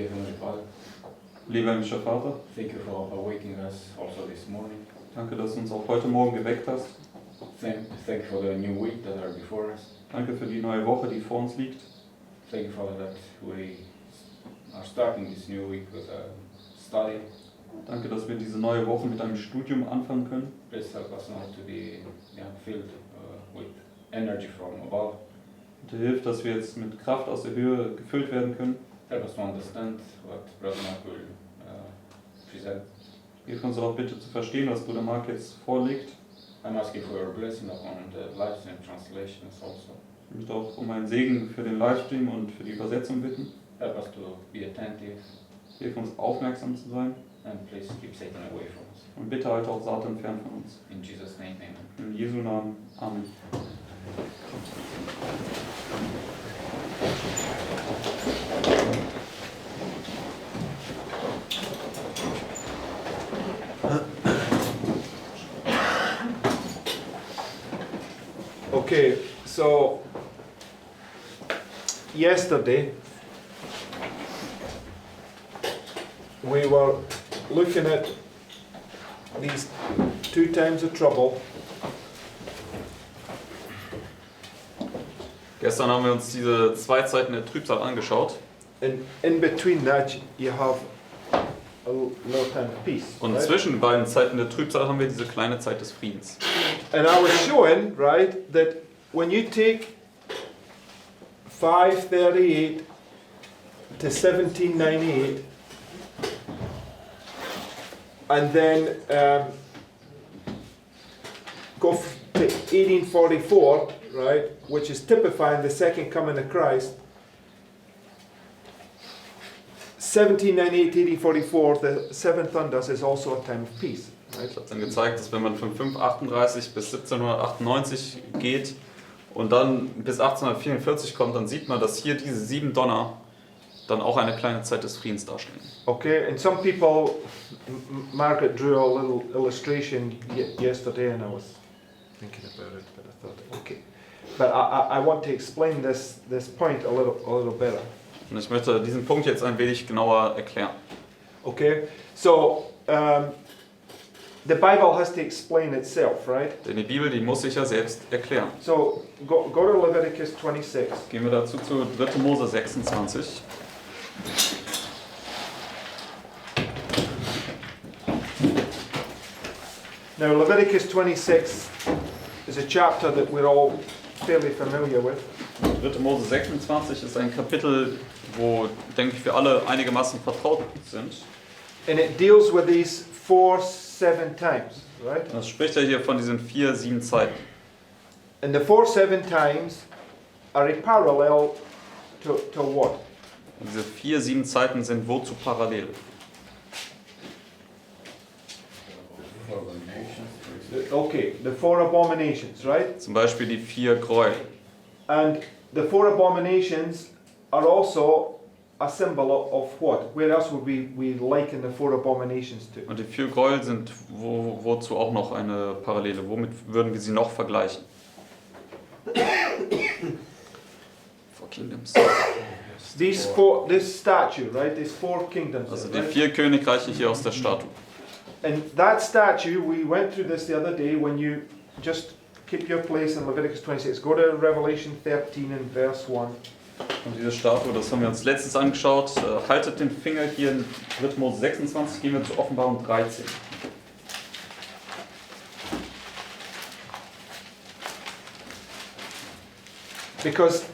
Dear Heavenly Father, Lieber himmlischer Vater, thank you for awakening us also this morning. danke, dass du uns auch heute Morgen geweckt hast. Thank you for the new week that are before us. Danke für die neue Woche, die vor uns liegt. Thank you, Father, that we are starting this new week with a study. Danke, dass wir diese neue Woche mit einem Studium anfangen können. Please help us now to be filled with energy from above. Und dir hilft, dass wir jetzt mit Kraft aus der Höhe gefüllt werden können. Help us to understand what Brother Mark will present. Hilf uns auch bitte zu verstehen, was Bruder Mark jetzt vorlegt. I'm asking for your blessing upon the Livestream translations also. Ich möchte auch um einen Segen für den Livestream und für die Übersetzung bitten. Help us to be attentive. Hilf uns aufmerksam zu sein. And please keep Satan away from us. Und bitte halte auch Satan fern von uns. In Jesus' name, amen. In Jesu Namen. Amen. Okay, so yesterday we were looking at these 2 times of trouble. Gestern haben wir uns diese 2 Zeiten der Trübsal angeschaut. And in between that you have a little time of peace. Und right? zwischen beiden Zeiten der Trübsal haben wir diese kleine Zeit des Friedens. And I was showing, right, that when you take 538 to 1798 and then go to 1844, right, which is typifying the second coming of Christ. 1798 to 1844, the seven thunders is also a time of peace. Ich habe dann gezeigt, dass wenn man von 538 bis 1798 geht und dann bis 1844 kommt, dann sieht man, dass hier diese 7 Donner dann auch eine kleine Zeit des Friedens darstellen. Okay, and some people, Margaret drew a little illustration yesterday, and I was thinking about it, but I thought, okay. But I want to explain this point a little better. Und ich möchte diesen Punkt jetzt ein wenig genauer erklären. Okay, so the Bible has to explain itself, right? Denn die Bibel, die muss sich ja selbst erklären. So go to Leviticus 26. Gehen wir dazu zu 3. Mose 26. Now Leviticus 26 is a chapter that we're all fairly familiar with. 3. Mose 26 ist ein Kapitel, wo, denke ich, wir alle einigermaßen vertraut sind. And it deals with these 4-7 times, right? Das spricht ja hier von diesen 4-7 Zeiten. And the 4-7 times are a parallel to what? Und diese 4-7 Zeiten sind wozu parallel? Okay, the 4 abominations, right? Zum Beispiel die 4 Gräuel. And the 4 abominations are also a symbol of what? Where else would we liken the 4 abominations to? Und die 4 Gräuel sind wozu auch noch eine Parallele. Womit würden wir sie noch vergleichen? For kingdoms. This statue, right? These 4 kingdoms. Also die Right? 4 Königreiche hier aus der Statue. And that statue, we went through this the other day when you just keep your place in Leviticus 26. Go to Revelation 13 and verse 1. Und diese Statue, das haben wir uns letztens angeschaut. Haltet den Finger hier in 3. Mose 26, gehen wir zu Offenbarung 13. Because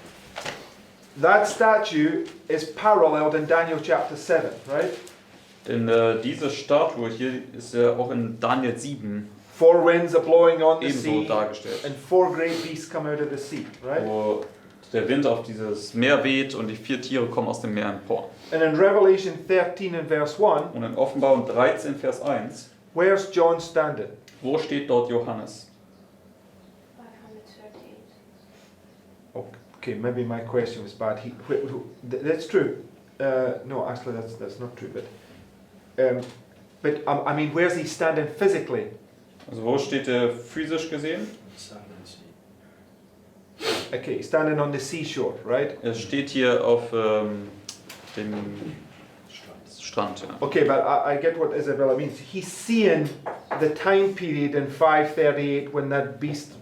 that statue is paralleled in Daniel chapter 7, right? Denn diese Statue hier ist ja auch in Daniel 7 4 winds are blowing on the ebenso sea, dargestellt. and 4 great beasts come out of the sea, right? Wo der Wind auf dieses Meer weht und die 4 Tiere kommen aus dem Meer empor. And in Revelation 13 and verse 1, Und in Offenbarung 13, Vers 1, where's John standing? wo steht dort Johannes? 538. Okay, maybe my question was bad. That's true. No, actually, that's not true. But I mean, where's he standing physically? Also wo steht er physisch gesehen? Okay, standing on the seashore, right? Er steht hier auf Strand. Ja. Okay, but I get what Isabella means. He's seeing the time period in 538 when that beast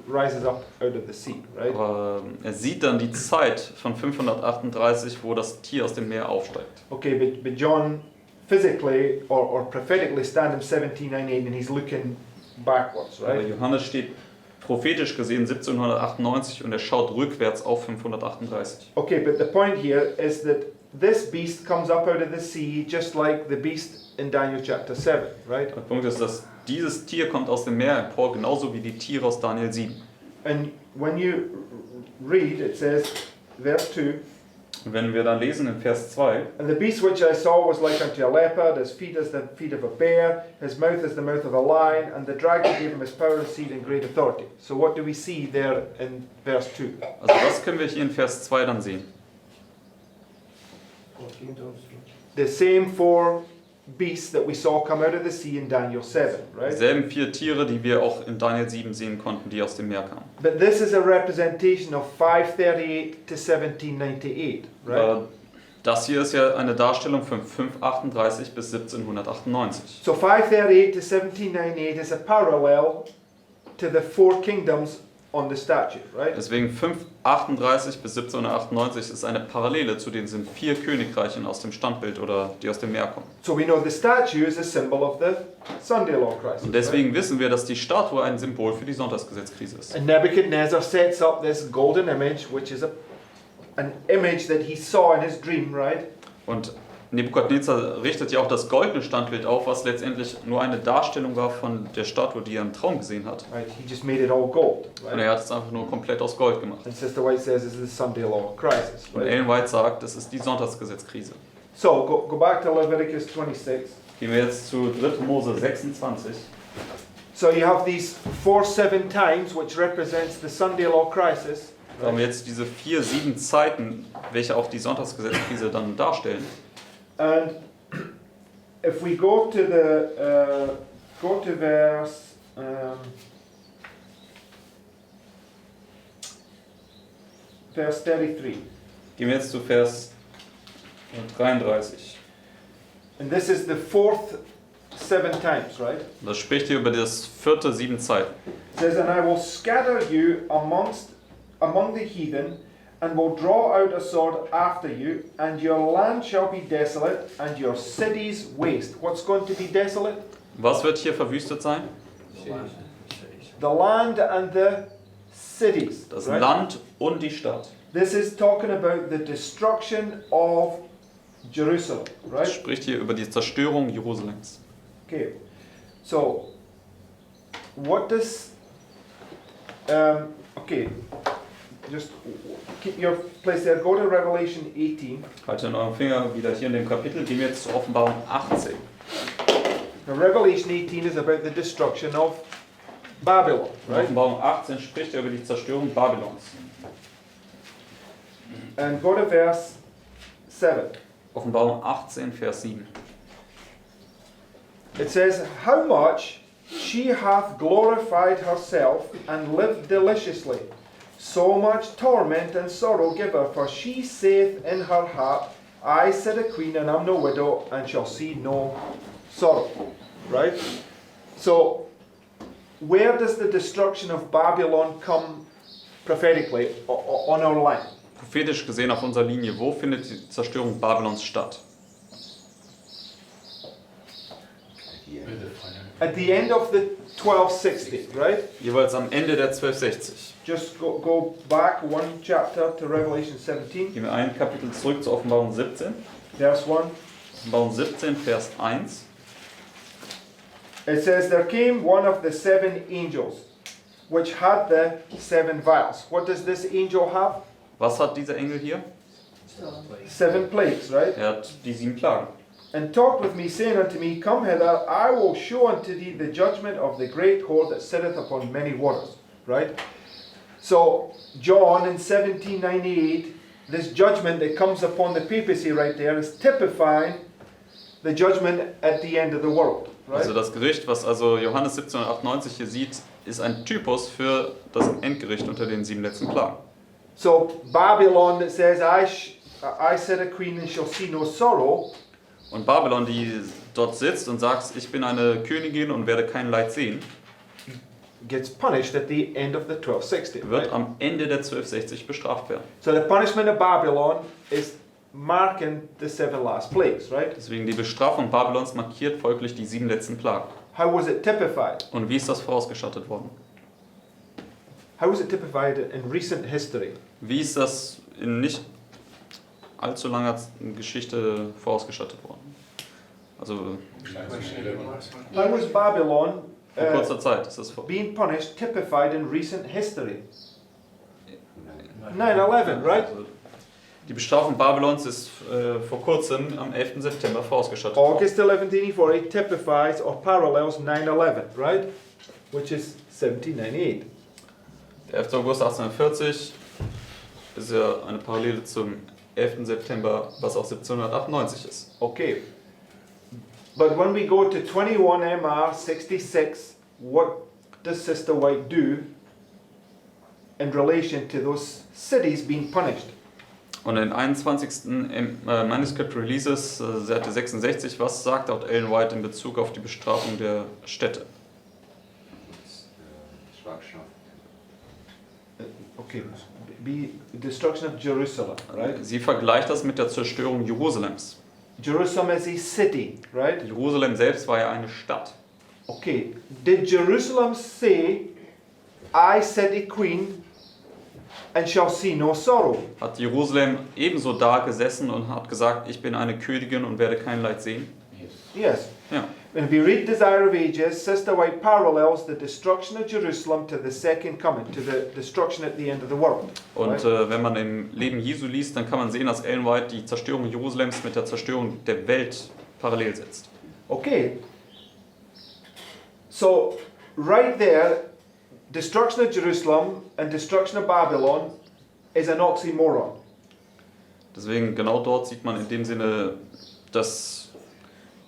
rises up out of the sea, right? Aber er sieht dann die Zeit von 538, wo das Tier aus dem Meer aufsteigt. Okay, but John physically or prophetically stand in 1798 and he's looking backwards, Aber right? Johannes steht prophetisch gesehen 1798 und er schaut rückwärts auf 538. Okay, but the point here is that this beast comes up out of the sea just like the beast in Daniel chapter 7, right? Der Punkt ist, dass dieses Tier kommt aus dem Meer empor, genauso wie die Tiere aus Daniel 7. And when you read, it says, verse 2, Und wenn wir dann lesen in Vers 2, and the beast which I saw was like unto a leopard, his feet as the feet of a bear, his mouth as the mouth of a lion, and the dragon gave him his power and seed and great authority. So what do we see there in verse 2? also das können wir hier in Vers 2 dann sehen. The same four beasts that we saw come out of the sea in Daniel 7, right? Dieselben 4 Tiere, die wir auch in Daniel 7 sehen konnten, die aus dem Meer kamen. But this is a representation of 538 to 1798, right? Das hier ist ja eine Darstellung von 538 bis 1798. So 538 to 1798 is a parallel to the four kingdoms on the statue, right? Deswegen 538 bis 1798 ist eine Parallele zu den 4 Königreichen aus dem Standbild oder die aus dem Meer kommen. So we know the statue is a symbol of the Sunday law crisis. Und deswegen wissen wir, dass die Statue ein Symbol für die Sonntagsgesetzkrise ist. right? And Nebuchadnezzar sets up this golden image, which is an image that he saw in his dream, right? Und Nebukadnezar richtet ja auch das goldene Standbild auf, was letztendlich nur eine Darstellung war von der Statue, die er im Traum gesehen hat. Right? He just made it all gold, Und right? er hat es einfach nur komplett aus Gold gemacht. And Sister White says this is the Sunday law crisis, Und right? Ellen White sagt, das ist die Sonntagsgesetzkrise. So go back to Leviticus 26. Gehen wir jetzt zu 3. Mose 26. So you have these 4 times, which represents the Sunday law crisis. Da haben wir jetzt diese 4, 7 Zeiten, welche auch die Sonntagsgesetzkrise dann darstellen. And if we go to verse verse 33, Gehen wir jetzt zu Vers 33. and this is the 4th 7 times, right? Das spricht hier über das 4., 7 Zeiten. It says, and I will scatter you among the heathen, and will draw out a sword after you, and your land shall be desolate, and your cities waste. What's going to be desolate? Was wird hier verwüstet sein? The land and the cities. Das right? Land und die Stadt. This is talking about the destruction of Jerusalem, Das right? spricht hier über die Zerstörung Jerusalems. Okay. So, what does okay, just keep your place there. Go to Revelation 18. Haltet in eurem Finger wieder hier in dem Kapitel. Gehen wir jetzt zur Offenbarung 18. Now, Revelation 18 is about the destruction of Babylon, In right? Offenbarung 18 spricht er über die Zerstörung Babylons. And go to verse 7. Offenbarung 18, Vers 7. It says, how much she hath glorified herself and lived deliciously. So much torment and sorrow give her, for she saith in her heart, I said a queen and am no widow, and shall see no sorrow. Right? So, where does the destruction of Babylon come prophetically on our line? Prophetisch gesehen auf unserer Linie, wo findet die Zerstörung Babylons statt? At the end of the 1260, right? Jeweils am Ende der 1260. Just go back one chapter to Revelation 17, Gehen wir ein Kapitel zurück zur Offenbarung 17. verse 1. Offenbarung 17, Vers 1. It says, there came one of the 7 angels, which had the 7 vials. What does this angel have? Was hat dieser Engel hier? 7 plagues, right? Er hat die 7 Plagen. And talked with me, saying unto me, come hither, I will show unto thee the judgment of the great whore that sitteth upon many waters. Right? So, John in 1798, this judgment that comes upon the papacy right there is typifying the judgment at the end of the world. Right? Also das Gericht, was also Johannes 1798 hier sieht, ist ein Typus für das Endgericht unter den 7 letzten Plagen. So, Babylon that says, I said a queen and shall see no sorrow, Und Babylon, die dort sitzt und sagt, ich bin eine Königin und werde kein Leid sehen, gets punished at the end of the 1260. wird Right? am Ende der 1260 bestraft werden. So the punishment of Babylon is marking the 7 last plagues, right? Deswegen die Bestrafung Babylons markiert folglich die 7 letzten Plagen. How was it typified? Und wie ist das vorausgestattet worden? How was it typified in recent history? Wie ist das in nicht allzu langer Geschichte vorausgestattet worden? Also How was Babylon vor kurzer Zeit ist das being punished typified in recent history? 9/11, right? Also die Bestrafung Babylons ist vor kurzem am 11. September vorausgestattet worden. August 11, 1840 typifies or parallels 9/11, right? Which is 1798. Der 11. August 1840 ist ja eine Parallele zum 11. September, was auch 1798 ist. Okay. But when we go to 21 MR 66, what does Sister White do in relation to those cities being punished? Und in den 21. Manuscript Releases, Seite 66, was sagt dort Ellen White in Bezug auf die Bestrafung der Städte? Okay, destruction of Jerusalem, right? Sie vergleicht das mit der Zerstörung Jerusalems. Jerusalem is a city, right? Jerusalem selbst war ja eine Stadt. Okay, did Jerusalem say, I set a queen and shall see no sorrow? Hat Jerusalem ebenso da gesessen und hat gesagt, ich bin eine Königin und werde kein Leid sehen? Yes. Ja. When we read Desire of Ages, Sister White parallels the destruction of Jerusalem to the second coming, to the destruction at the end of the world. Und right? wenn man im Leben Jesu liest, dann kann man sehen, dass Ellen White die Zerstörung Jerusalems mit der Zerstörung der Welt parallel setzt. Okay. So, right there, destruction of Jerusalem and destruction of Babylon is an oxymoron. Deswegen genau dort sieht man in dem Sinne, dass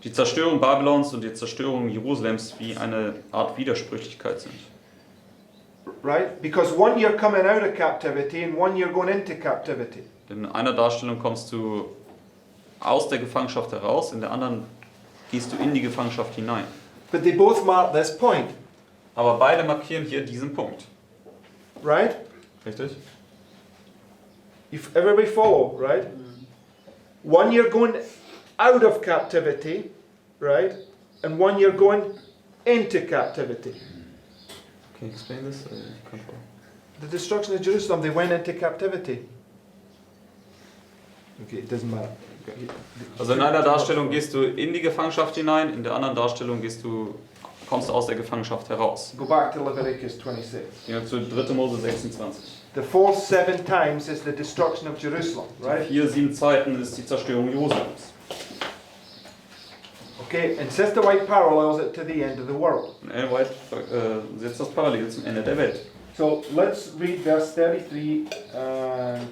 die Zerstörung Babylons und die Zerstörung Jerusalems wie eine Art Widersprüchlichkeit sind. Right? Because one you're coming out of captivity and one you're going into captivity. In einer Darstellung kommst du aus der Gefangenschaft heraus, in der anderen gehst du in die Gefangenschaft hinein. But they both mark this point. Aber beide markieren hier diesen Punkt. Right? Richtig? If everybody follow, right? One you're going out of captivity, right? And one you're going into captivity. Can you explain this? The destruction of Jerusalem, they went into captivity. Okay, it doesn't matter. Also in einer Darstellung gehst du in die Gefangenschaft hinein, in der anderen Darstellung kommst du aus der Gefangenschaft heraus. Go back to Leviticus 26. Gehen wir zu 3. Mose 26. The fourth 7 times is the destruction of Jerusalem, right? Hier 7 Zeiten ist die Zerstörung Jerusalems. Okay, and Sister White parallels it to the end of the world. Und Ellen White setzt das parallel zum Ende der Welt. So let's read verse 33 and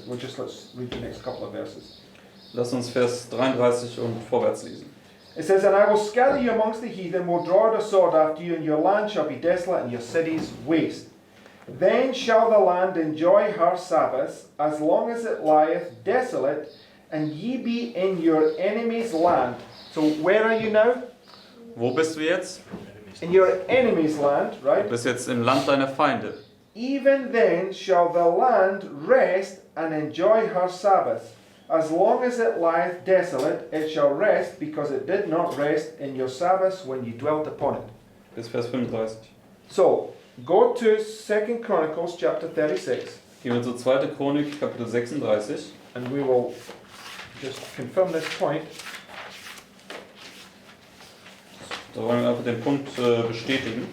let's read the next couple of verses. Lass uns Vers 33 und vorwärts lesen. It says, And I will scatter you amongst the heathen, will draw the sword after you, and your land shall be desolate, and your cities waste. Then shall the land enjoy her Sabbaths, as long as it lieth desolate, and ye be in your enemy's land. So where are you now? Wo bist du jetzt? In your enemy's land, Du right? bist jetzt im Land deiner Feinde. Even then shall the land rest and enjoy her Sabbath. As long as it lieth desolate, it shall rest, because it did not rest in your Sabbaths when you dwelt upon it. Bis Vers 35. So, go to 2 Chronicles chapter 36, Gehen wir zur 2. Chronik, Kapitel 36. and we will just confirm this point. Da wollen wir einfach den Punkt bestätigen.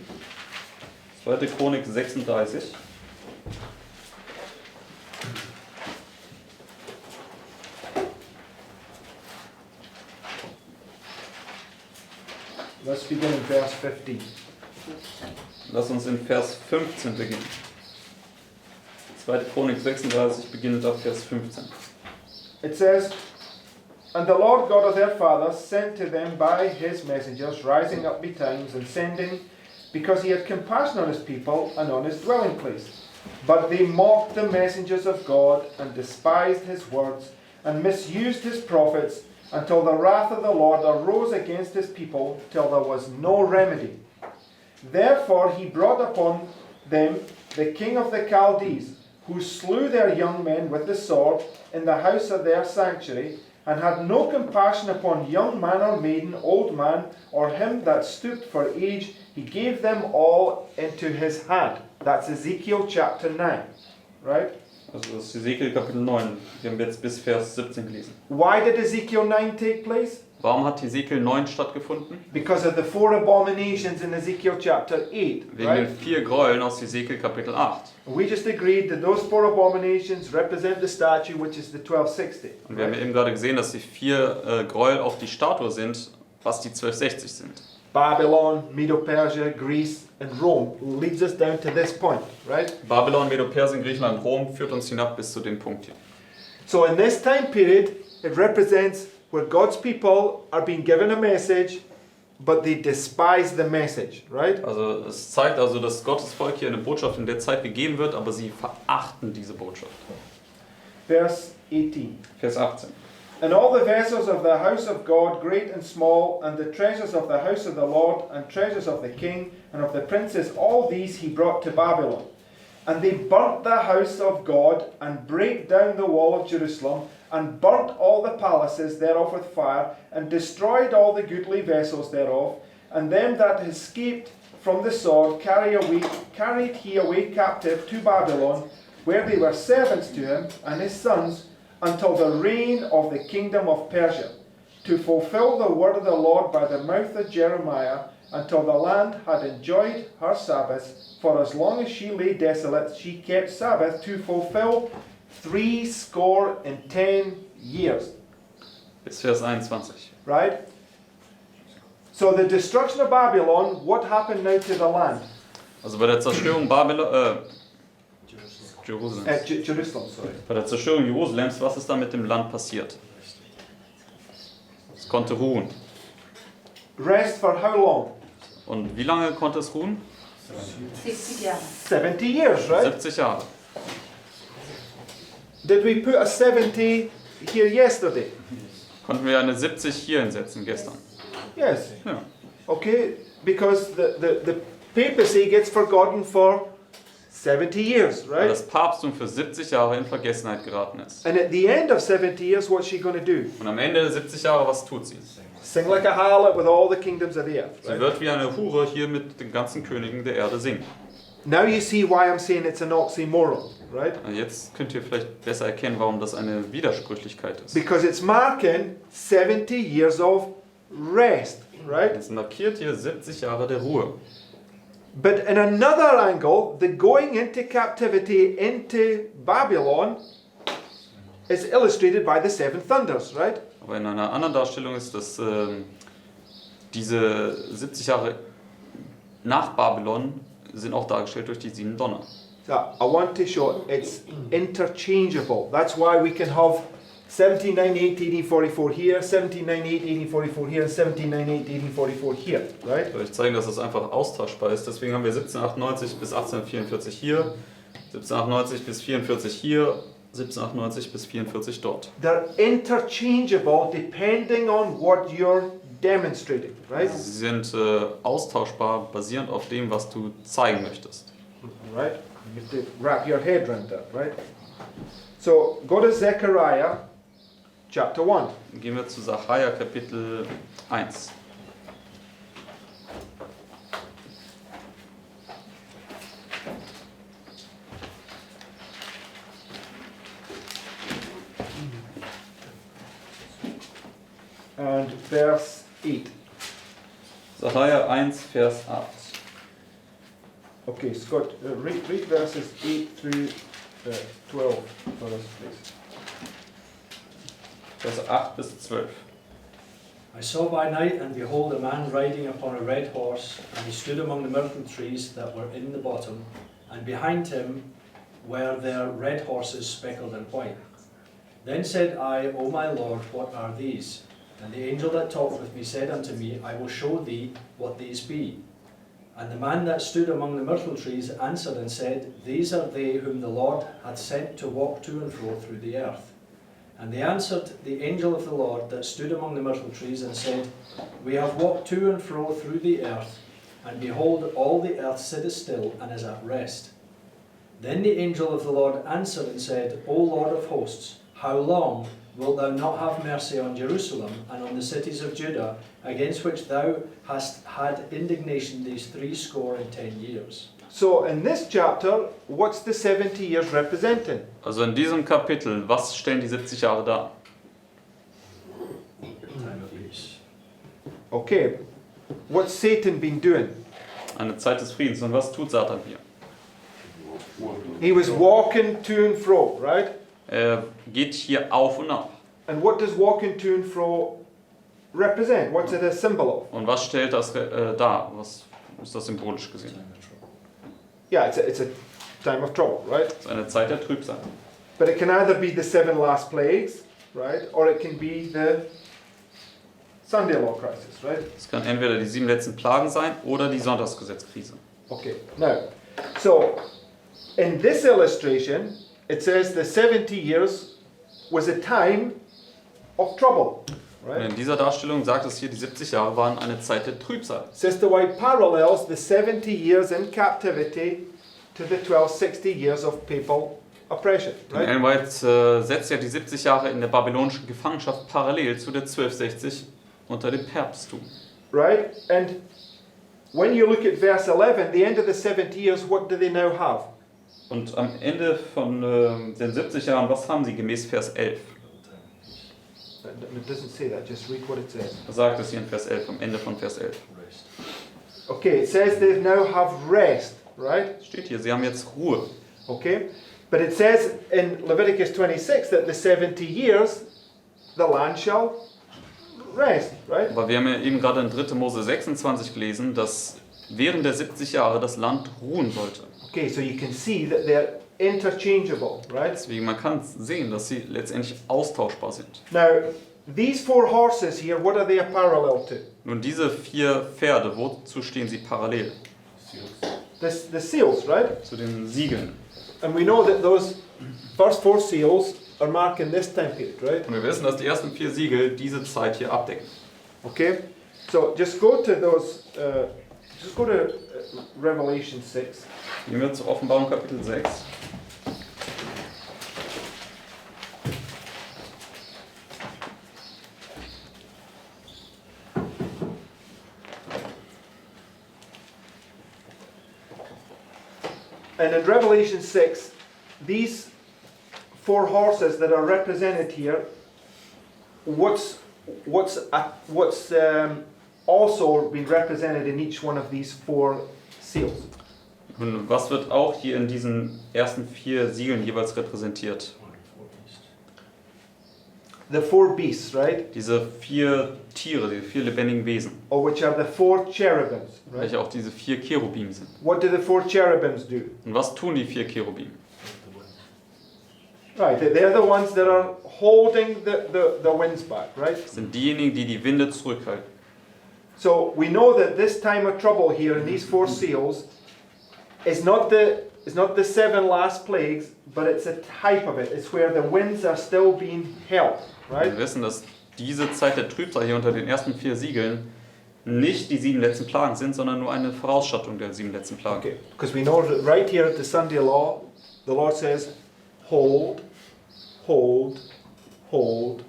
2. Chronik 36. Let's begin in verse 15. Lass uns in Vers 15 beginnen. 2. Chronik 36 beginnt ab Vers 15. It says, And the Lord God of their fathers sent to them by his messengers, rising up betimes and sending, because he had compassion on his people and on his dwelling place. But they mocked the messengers of God and despised his words, and misused his prophets, until the wrath of the Lord arose against his people, till there was no remedy. Therefore he brought upon them the king of the Chaldees, who slew their young men with the sword in the house of their sanctuary, and had no compassion upon young man or maiden, old man, or him that stooped for age. He gave them all into his hand. That's Ezekiel chapter 9, right? Also das ist Ezekiel Kapitel 9. Wir haben jetzt bis Vers 17 gelesen. Why did Ezekiel 9 take place? Warum hat Ezekiel 9 stattgefunden? Because of the 4 abominations in Ezekiel chapter 8, Wegen right? den 4 Gräueln aus Ezekiel Kapitel 8. We just agreed that those 4 abominations represent the statue, which is the 1260. Und wir haben ja eben gerade gesehen, dass die 4 Gräuel auch die Statue sind, was die 1260 sind. Babylon, Medo-Persia, Greece, and Rome leads us down to this point, right? Babylon, Medo-Persien, Griechenland, Rom führt uns hinab bis zu dem Punkt hier. So in this time period, it represents where God's people are being given a message, but they despise the message, right? Also es zeigt also, dass Gottes Volk hier eine Botschaft in der Zeit gegeben wird, aber sie verachten diese Botschaft. Verse 18. Vers 18. And all the vessels of the house of God, great and small, and the treasures of the house of the Lord, and treasures of the king, and of the princes, all these he brought to Babylon. And they burnt the house of God, and brake down the wall of Jerusalem, and burnt all the palaces thereof with fire, and destroyed all the goodly vessels thereof. And them that escaped from the sword carried he away captive to Babylon, where they were servants to him and his sons, until the reign of the kingdom of Persia, to fulfill the word of the Lord by the mouth of Jeremiah, until the land had enjoyed her Sabbaths. For as long as she lay desolate, she kept Sabbath to fulfill 70 years. Bis Vers 21. Right? So the destruction of Babylon, what happened now to the land? Also bei der Zerstörung Jerusalems. Jerusalem, sorry. Bei der Zerstörung Jerusalems, was ist da mit dem Land passiert? Es konnte ruhen. Rest for how long? Und wie lange konnte es ruhen? 60 Jahre. 70 years, right? 70 Jahre. Did we put a 70 here yesterday? Konnten wir eine 70 hier hinsetzen gestern? Yes. Ja. Okay, because the papacy gets forgotten for 70 years, Weil right? das Papsttum für 70 Jahre in Vergessenheit geraten ist. And at the end of 70 years, what's she going to do? Und am Ende der 70 Jahre, was tut sie? Sing like a harlot with all the kingdoms of the earth. Sie Right? wird wie eine Hure hier mit den ganzen Königen der Erde singen. Now you see why I'm saying it's an oxymoron, right? Jetzt könnt ihr vielleicht besser erkennen, warum das eine Widersprüchlichkeit ist. Because it's marking 70 years of rest, right? Es markiert hier 70 Jahre der Ruhe. But in another angle, the going into captivity into Babylon is illustrated by the 7 thunders, right? Aber in einer anderen Darstellung ist, dass diese 70 Jahre nach Babylon sind auch dargestellt durch die 7 Donner. So I want to show it's interchangeable. That's why we can have 1798, 1844 here, 1798, 1844 here, and 1798, 1844 here, right? Ich will euch zeigen, dass das einfach austauschbar ist. Deswegen haben wir 1798 bis 1844 hier, 1798 bis 44 hier, 1798 bis 44 dort. They're interchangeable depending on what you're demonstrating, right? Sie sind austauschbar, basierend auf dem, was du zeigen möchtest. Right? You have to wrap your head around that, right? So go to Zechariah chapter 1. Gehen wir zu Sacharja Kapitel 1. And verse 8. Sacharja 1, Vers 8. Okay, Scott, read verses 8 through 12 for us, please. Vers 8 bis 12. I saw by night, and behold, a man riding upon a red horse, and he stood among the myrtle trees that were in the bottom, and behind him were their red horses speckled and white. Then said I, O my Lord, what are these? And the angel that talked with me said unto me, I will show thee what these be. And the man that stood among the myrtle trees answered and said, These are they whom the Lord hath sent to walk to and fro through the earth. And they answered the angel of the Lord that stood among the myrtle trees and said, We have walked to and fro through the earth, and behold, all the earth sitteth still and is at rest. Then the angel of the Lord answered and said, O Lord of hosts, how long wilt thou not have mercy on Jerusalem and on the cities of Judah, against which thou hast had indignation these 70 years? So in this chapter, what's the 70 years representing? Also in diesem Kapitel, was stellen die 70 Jahre dar? Time of peace. Okay, what's Satan been doing? Eine Zeit des Friedens. Und was tut Satan hier? He was walking to and fro, right? Er geht hier auf und ab. And what does walking to and fro represent? What's it a symbol of? Und was stellt das dar? Was ist das symbolisch gesehen? Time of trouble. Yeah, it's a time of trouble, right? Das ist eine Zeit der Trübsal. But it can either be the 7 last plagues, right? Or it can be the Sunday law crisis, right? Es kann entweder die 7 letzten Plagen sein oder die Sonntagsgesetzkrise. Okay, now, so in this illustration, it says the 70 years was a time of trouble, Und right? in dieser Darstellung sagt es hier, die 70 Jahre waren eine Zeit der Trübsal. Sister White parallels the 70 years in captivity to the 1260 years of papal oppression, Denn right? Ellen White setzt ja die 70 Jahre in der babylonischen Gefangenschaft parallel zu der 1260 unter dem Päpsttum. Right? And when you look at verse 11, the end of the 70 years, what do they now have? Und am Ende von den 70 Jahren, was haben sie gemäß Vers 11? It doesn't say that, just read what it says. Was sagt es hier in Vers 11, am Ende von Vers 11? Rest. Okay, it says they now have rest, right? Steht hier, sie haben jetzt Ruhe. Okay? But it says in Leviticus 26 that the 70 years the land shall rest, right? Aber wir haben ja eben gerade in 3. Mose 26 gelesen, dass während der 70 Jahre das Land ruhen sollte. Okay, so you can see that they're interchangeable, right? Deswegen, man kann sehen, dass sie letztendlich austauschbar sind. Now, these 4 horses here, what are they a parallel to? Nun, diese 4 Pferde, wozu stehen sie parallel? The seals, right? Zu den Siegeln. And we know that those first 4 seals are marking this time period, right? Und wir wissen, dass die ersten 4 Siegel diese Zeit hier abdecken. Okay, so just go to those. Just go to Revelation 6. Gehen wir zur Offenbarung Kapitel 6. And in Revelation 6, these 4 horses that are represented here, what's also been represented in each one of these 4 seals? Und was wird auch hier in diesen ersten 4 Siegeln jeweils repräsentiert? The 4 beasts, right? Diese 4 Tiere, diese 4 lebendigen Wesen, Or which are the 4 cherubims, right? welche auch diese 4 Cherubim sind. What do the 4 cherubims do? Und was tun die 4 Cherubim? Right, they're the ones that are holding the winds back, right? Das sind diejenigen, die die Winde zurückhalten. So we know that this time of trouble here in these 4 seals is not the 7 last plagues, but it's a type of it. It's where the winds are still being held, right? Wir wissen, dass diese Zeit der Trübsal hier unter den ersten 4 Siegeln nicht die 7 letzten Plagen sind, sondern nur eine Vorausschattung der 7 letzten Plagen. Okay, because we know that right here at the Sunday law, the Lord says, hold, hold, hold,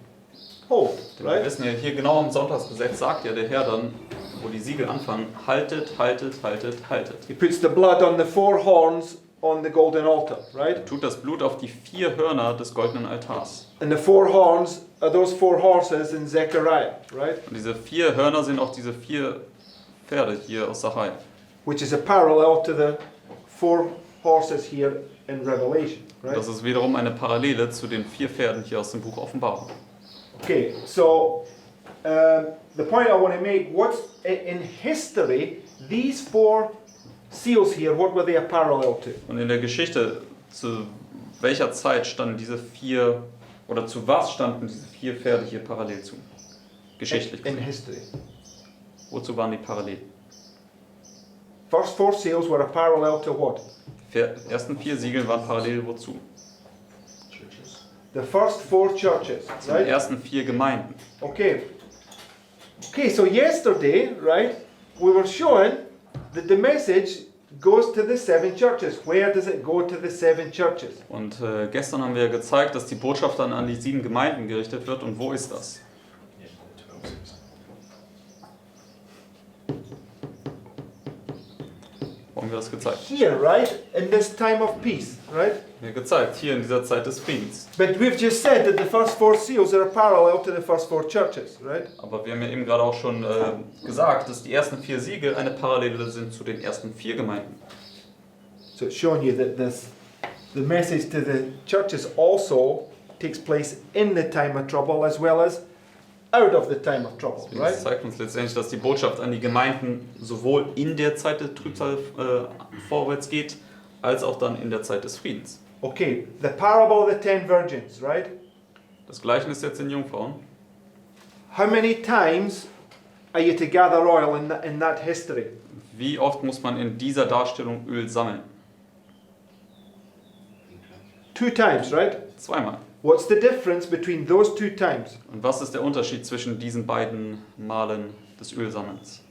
hold, Denn wir right? wissen ja, hier genau im Sonntagsgesetz sagt ja der Herr dann, wo die Siegel anfangen, haltet, haltet, haltet, haltet. He puts the blood on the 4 horns on the golden altar, Er right? tut das Blut auf die 4 Hörner des goldenen Altars. And the 4 horns are those 4 horses in Zechariah, right? Und diese 4 Hörner sind auch diese 4 Pferde hier aus Sacharja. Which is a parallel to the 4 horses here in Revelation, right? Das ist wiederum eine Parallele zu den 4 Pferden hier aus dem Buch Offenbarung. Okay, so the point I want to make, what's in history, these 4 seals here, what were they a parallel to? Und in der Geschichte, zu welcher Zeit standen diese 4, oder zu was standen diese 4 Pferde hier parallel zu? Geschichtlich In gesehen. history. Wozu waren die parallel? First 4 seals were a parallel to what? Die ersten 4 Siegel waren parallel wozu? Churches. The first 4 churches, zu den right? ersten 4 Gemeinden. Okay. Okay, so yesterday, right, we were showing that the message goes to the 7 churches. Where does it go to the 7 churches? Und gestern haben wir gezeigt, dass die Botschaft dann an die 7 Gemeinden gerichtet wird. Und wo ist das? Wo haben wir das gezeigt? Here, right? In this time of peace, right? Wir haben gezeigt, hier in dieser Zeit des Friedens. But we've just said that the first 4 seals are a parallel to the first 4 churches, right? Aber wir haben ja eben gerade auch schon gesagt, dass die ersten 4 Siegel eine Parallele sind zu den ersten 4 Gemeinden. So it's showing you that the message to the churches also takes place in the time of trouble as well as out of the time of trouble, Das right? zeigt uns letztendlich, dass die Botschaft an die Gemeinden sowohl in der Zeit der Trübsal vorwärts geht, als auch dann in der Zeit des Friedens. Okay, the parable of the 10 virgins, right? Das Gleichnis der 10 Jungfrauen. How many times are you to gather oil in that history? Wie oft muss man in dieser Darstellung Öl sammeln? 2 times, right? 2-mal. What's the difference between those 2 times? Und was ist der Unterschied zwischen diesen beiden Malen des Ölsammelns?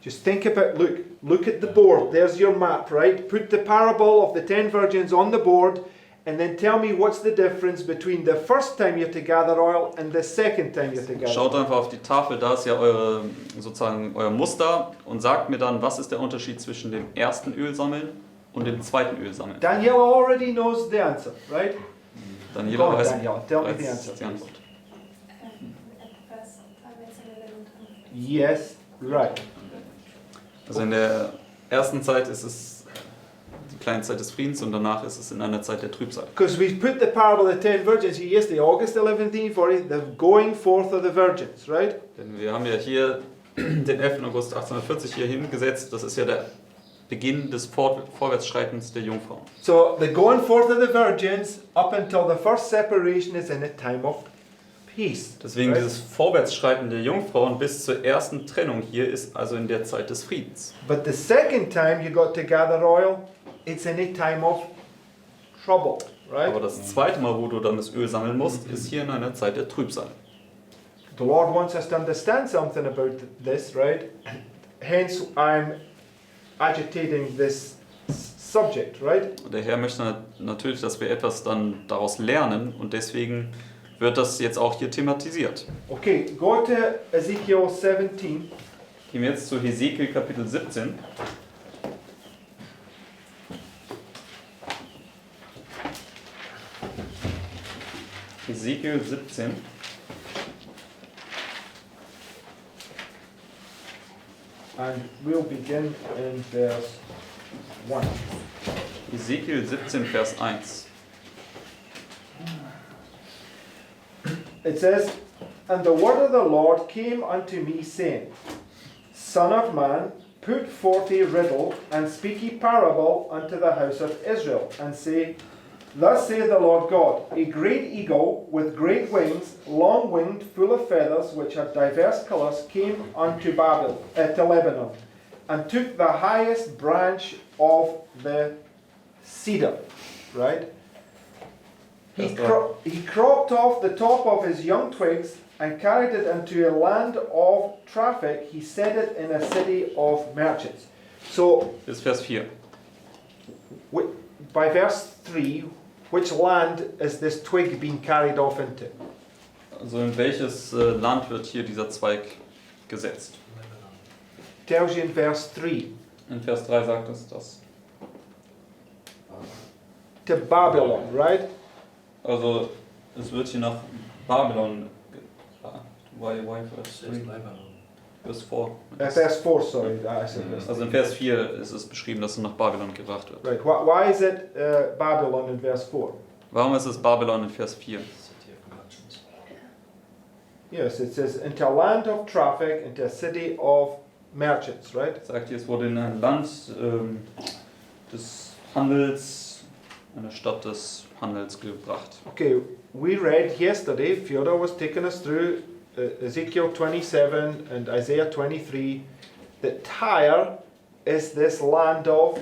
Just think about, look at the board. There's your map, right? Put the parable of the 10 virgins on the board and then tell me what's the difference between the first time you're to gather oil and the second time you're to gather Schaut oil. einfach auf die Tafel, da ist ja sozusagen euer Muster und sagt mir dann, was ist der Unterschied zwischen dem ersten Ölsammeln und dem zweiten Ölsammeln. Daniel already knows the answer, right? Daniela Go on, weiß Daniel, tell me the bereits answer, die Antwort. Etwas verwechseln. Yes, right. Also in der ersten Zeit ist es die kleine Zeit des Friedens und danach ist es in einer Zeit der Trübsal. Because we put the parable of the 10 virgins here yesterday, August 11th, 40, the going forth of the virgins, right? Denn wir haben ja hier den 11. August 1840 hier hingesetzt. Das ist ja der Beginn des Vorwärtsschreitens der Jungfrauen. So the going forth of the virgins up until the first separation is in a time of peace. Deswegen right? dieses Vorwärtsschreiten der Jungfrauen bis zur ersten Trennung hier ist also in der Zeit des Friedens. But the second time you got to gather oil, it's in a time of trouble, right? Aber das zweite Mal, wo du dann das Öl sammeln musst, ist hier in einer Zeit der Trübsal. The Lord wants us to understand something about this, right? Hence I'm agitating this subject, right? Und der Herr möchte natürlich, dass wir etwas dann daraus lernen und deswegen wird das jetzt auch hier thematisiert. Okay, go to Ezekiel 17. Gehen wir jetzt zu Hesekiel Kapitel 17. Hesekiel 17. And we'll begin in verse 1. Hesekiel 17, Vers 1. It says, And the word of the Lord came unto me, saying, Son of man, put forth a riddle, and speak a parable unto the house of Israel, and say, Thus saith the Lord God, a great eagle with great wings, long-winged, full of feathers, which had diverse colours, came unto to Lebanon, and took the highest branch of the cedar. Right? He cropped off the top of his young twigs and carried it into a land of traffic. He set it in a city of merchants. So, Bis Vers 4. by verse 3, which land is this twig being carried off into? Also in welches Land wird hier dieser Zweig gesetzt? Tells you in verse 3. In Vers 3 sagt es das. To Babylon, right? Also es wird hier nach Babylon. Why Vers 3? Vers 4. Verse 4, sorry. I said verse Also in Vers 4 ist es beschrieben, dass es nach Babylon gebracht wird. Right. Why is it Babylon in verse 4? Warum ist es Babylon in Vers 4? Yes, it says, into a land of traffic, into a city of merchants, right? Sagt hier, es wurde in ein Land des Handels, eine Stadt des Handels gebracht. Okay, we read yesterday, Fyodor was taking us through Ezekiel 27 and Isaiah 23, that Tyre is this land of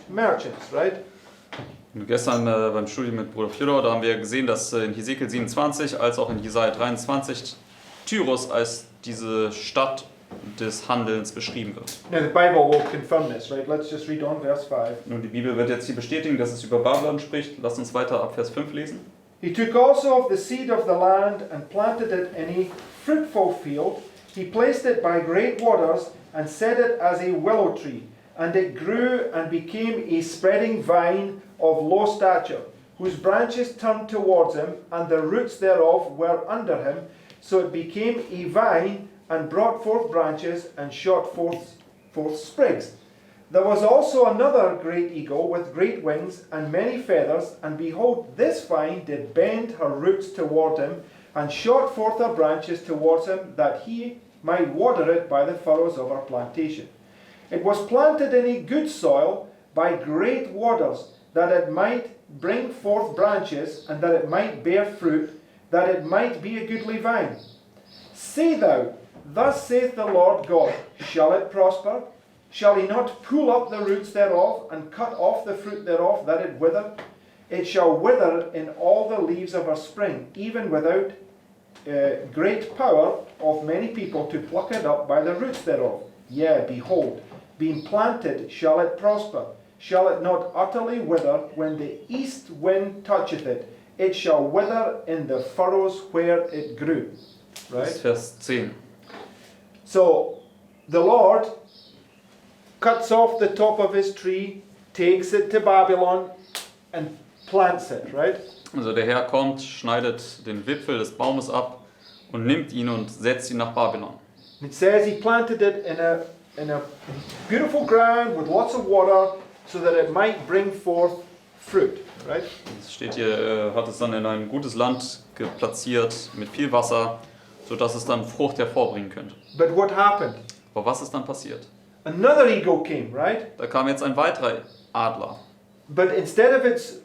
merchants, right? Und gestern beim Studium mit Bruder Fyodor, da haben wir gesehen, dass in Hesekiel 27 als auch in Jesaja 23 Tyrus als diese Stadt des Handelns beschrieben wird. Now the Bible will confirm this, right? Let's just read on verse 5. Nun, die Bibel wird jetzt hier bestätigen, dass es über Babylon spricht. Lasst uns weiter ab Vers 5 lesen. He took also of the seed of the land and planted it in a fruitful field. He placed it by great waters and set it as a willow tree. And it grew and became a spreading vine of low stature, whose branches turned towards him, and the roots thereof were under him. So it became a vine and brought forth branches and shot forth sprigs. There was also another great eagle with great wings and many feathers, and behold, this vine did bend her roots toward him, and shot forth her branches towards him, that he might water it by the furrows of her plantation. It was planted in a good soil by great waters, that it might bring forth branches, and that it might bear fruit, that it might be a goodly vine. Say thou, thus saith the Lord God, shall it prosper? Shall he not pull up the roots thereof, and cut off the fruit thereof, that it wither? It shall wither in all the leaves of her spring, even without great power of many people to pluck it up by the roots thereof. Yea, behold, being planted shall it prosper. Shall it not utterly wither when the east wind toucheth it? It shall wither in the furrows where it grew. Das Right? ist Vers 10. So, the Lord cuts off the top of his tree, takes it to Babylon, and plants it, right? Also der Herr kommt, schneidet den Wipfel des Baumes ab und nimmt ihn und setzt ihn nach Babylon. It says he planted it in a beautiful ground with lots of water so that it might bring forth fruit, right? Es steht hier, hat es dann in ein gutes Land platziert mit viel Wasser, sodass es dann Frucht hervorbringen könnte. But what happened? Aber was ist dann passiert? Another eagle came, right? Da kam jetzt ein weiterer Adler. But instead of its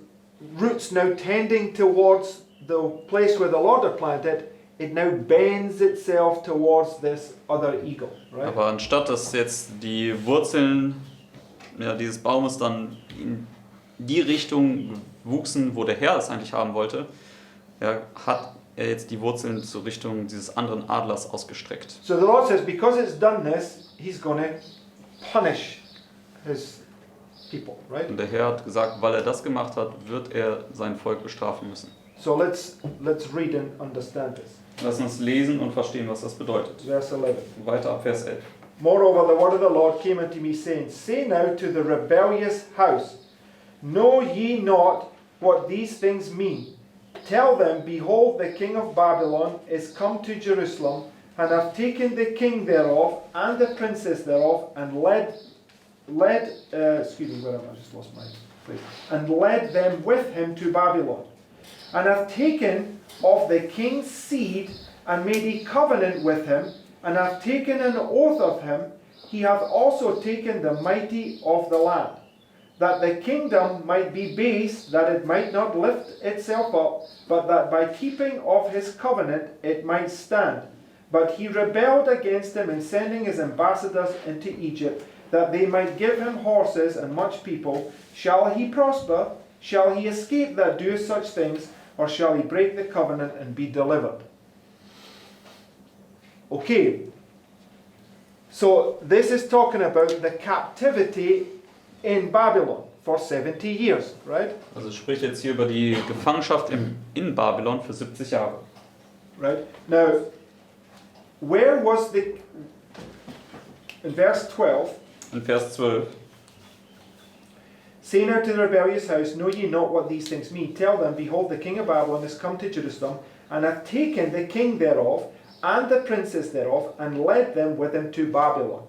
roots now tending towards the place where the Lord had planted, it now bends itself towards this other eagle, right? Aber anstatt dass jetzt die Wurzeln dieses Baumes dann in die Richtung wuchsen, wo der Herr es eigentlich haben wollte, hat er jetzt die Wurzeln zur Richtung dieses anderen Adlers ausgestreckt. So the Lord says, because it's done this, he's going to punish his people, right? Und der Herr hat gesagt, weil er das gemacht hat, wird er sein Volk bestrafen müssen. So let's read and understand this. Lass uns lesen und verstehen, was das bedeutet. Verse 11. Weiter ab Vers 11. Moreover, the word of the Lord came unto me, saying, Say now to the rebellious house, Know ye not what these things mean? Tell them, Behold, the king of Babylon is come to Jerusalem, and hath taken the king thereof, and the princess thereof, and led them with him to Babylon, and hath taken of the king's seed, and made a covenant with him, and hath taken an oath of him. He hath also taken the mighty of the land, that the kingdom might be base, that it might not lift itself up, but that by keeping of his covenant it might stand. But he rebelled against him in sending his ambassadors into Egypt, that they might give him horses and much people. Shall he prosper? Shall he escape that doeth such things? Or shall he break the covenant and be delivered? Okay, so this is talking about the captivity in Babylon for 70 years, right? Also es spricht jetzt hier über die Gefangenschaft in Babylon für 70 Jahre. Right? Now, where was in verse 12, In Vers 12. Say now to the rebellious house, Know ye not what these things mean? Tell them, Behold, the king of Babylon is come to Jerusalem, and hath taken the king thereof, and the princess thereof, and led them with him to Babylon,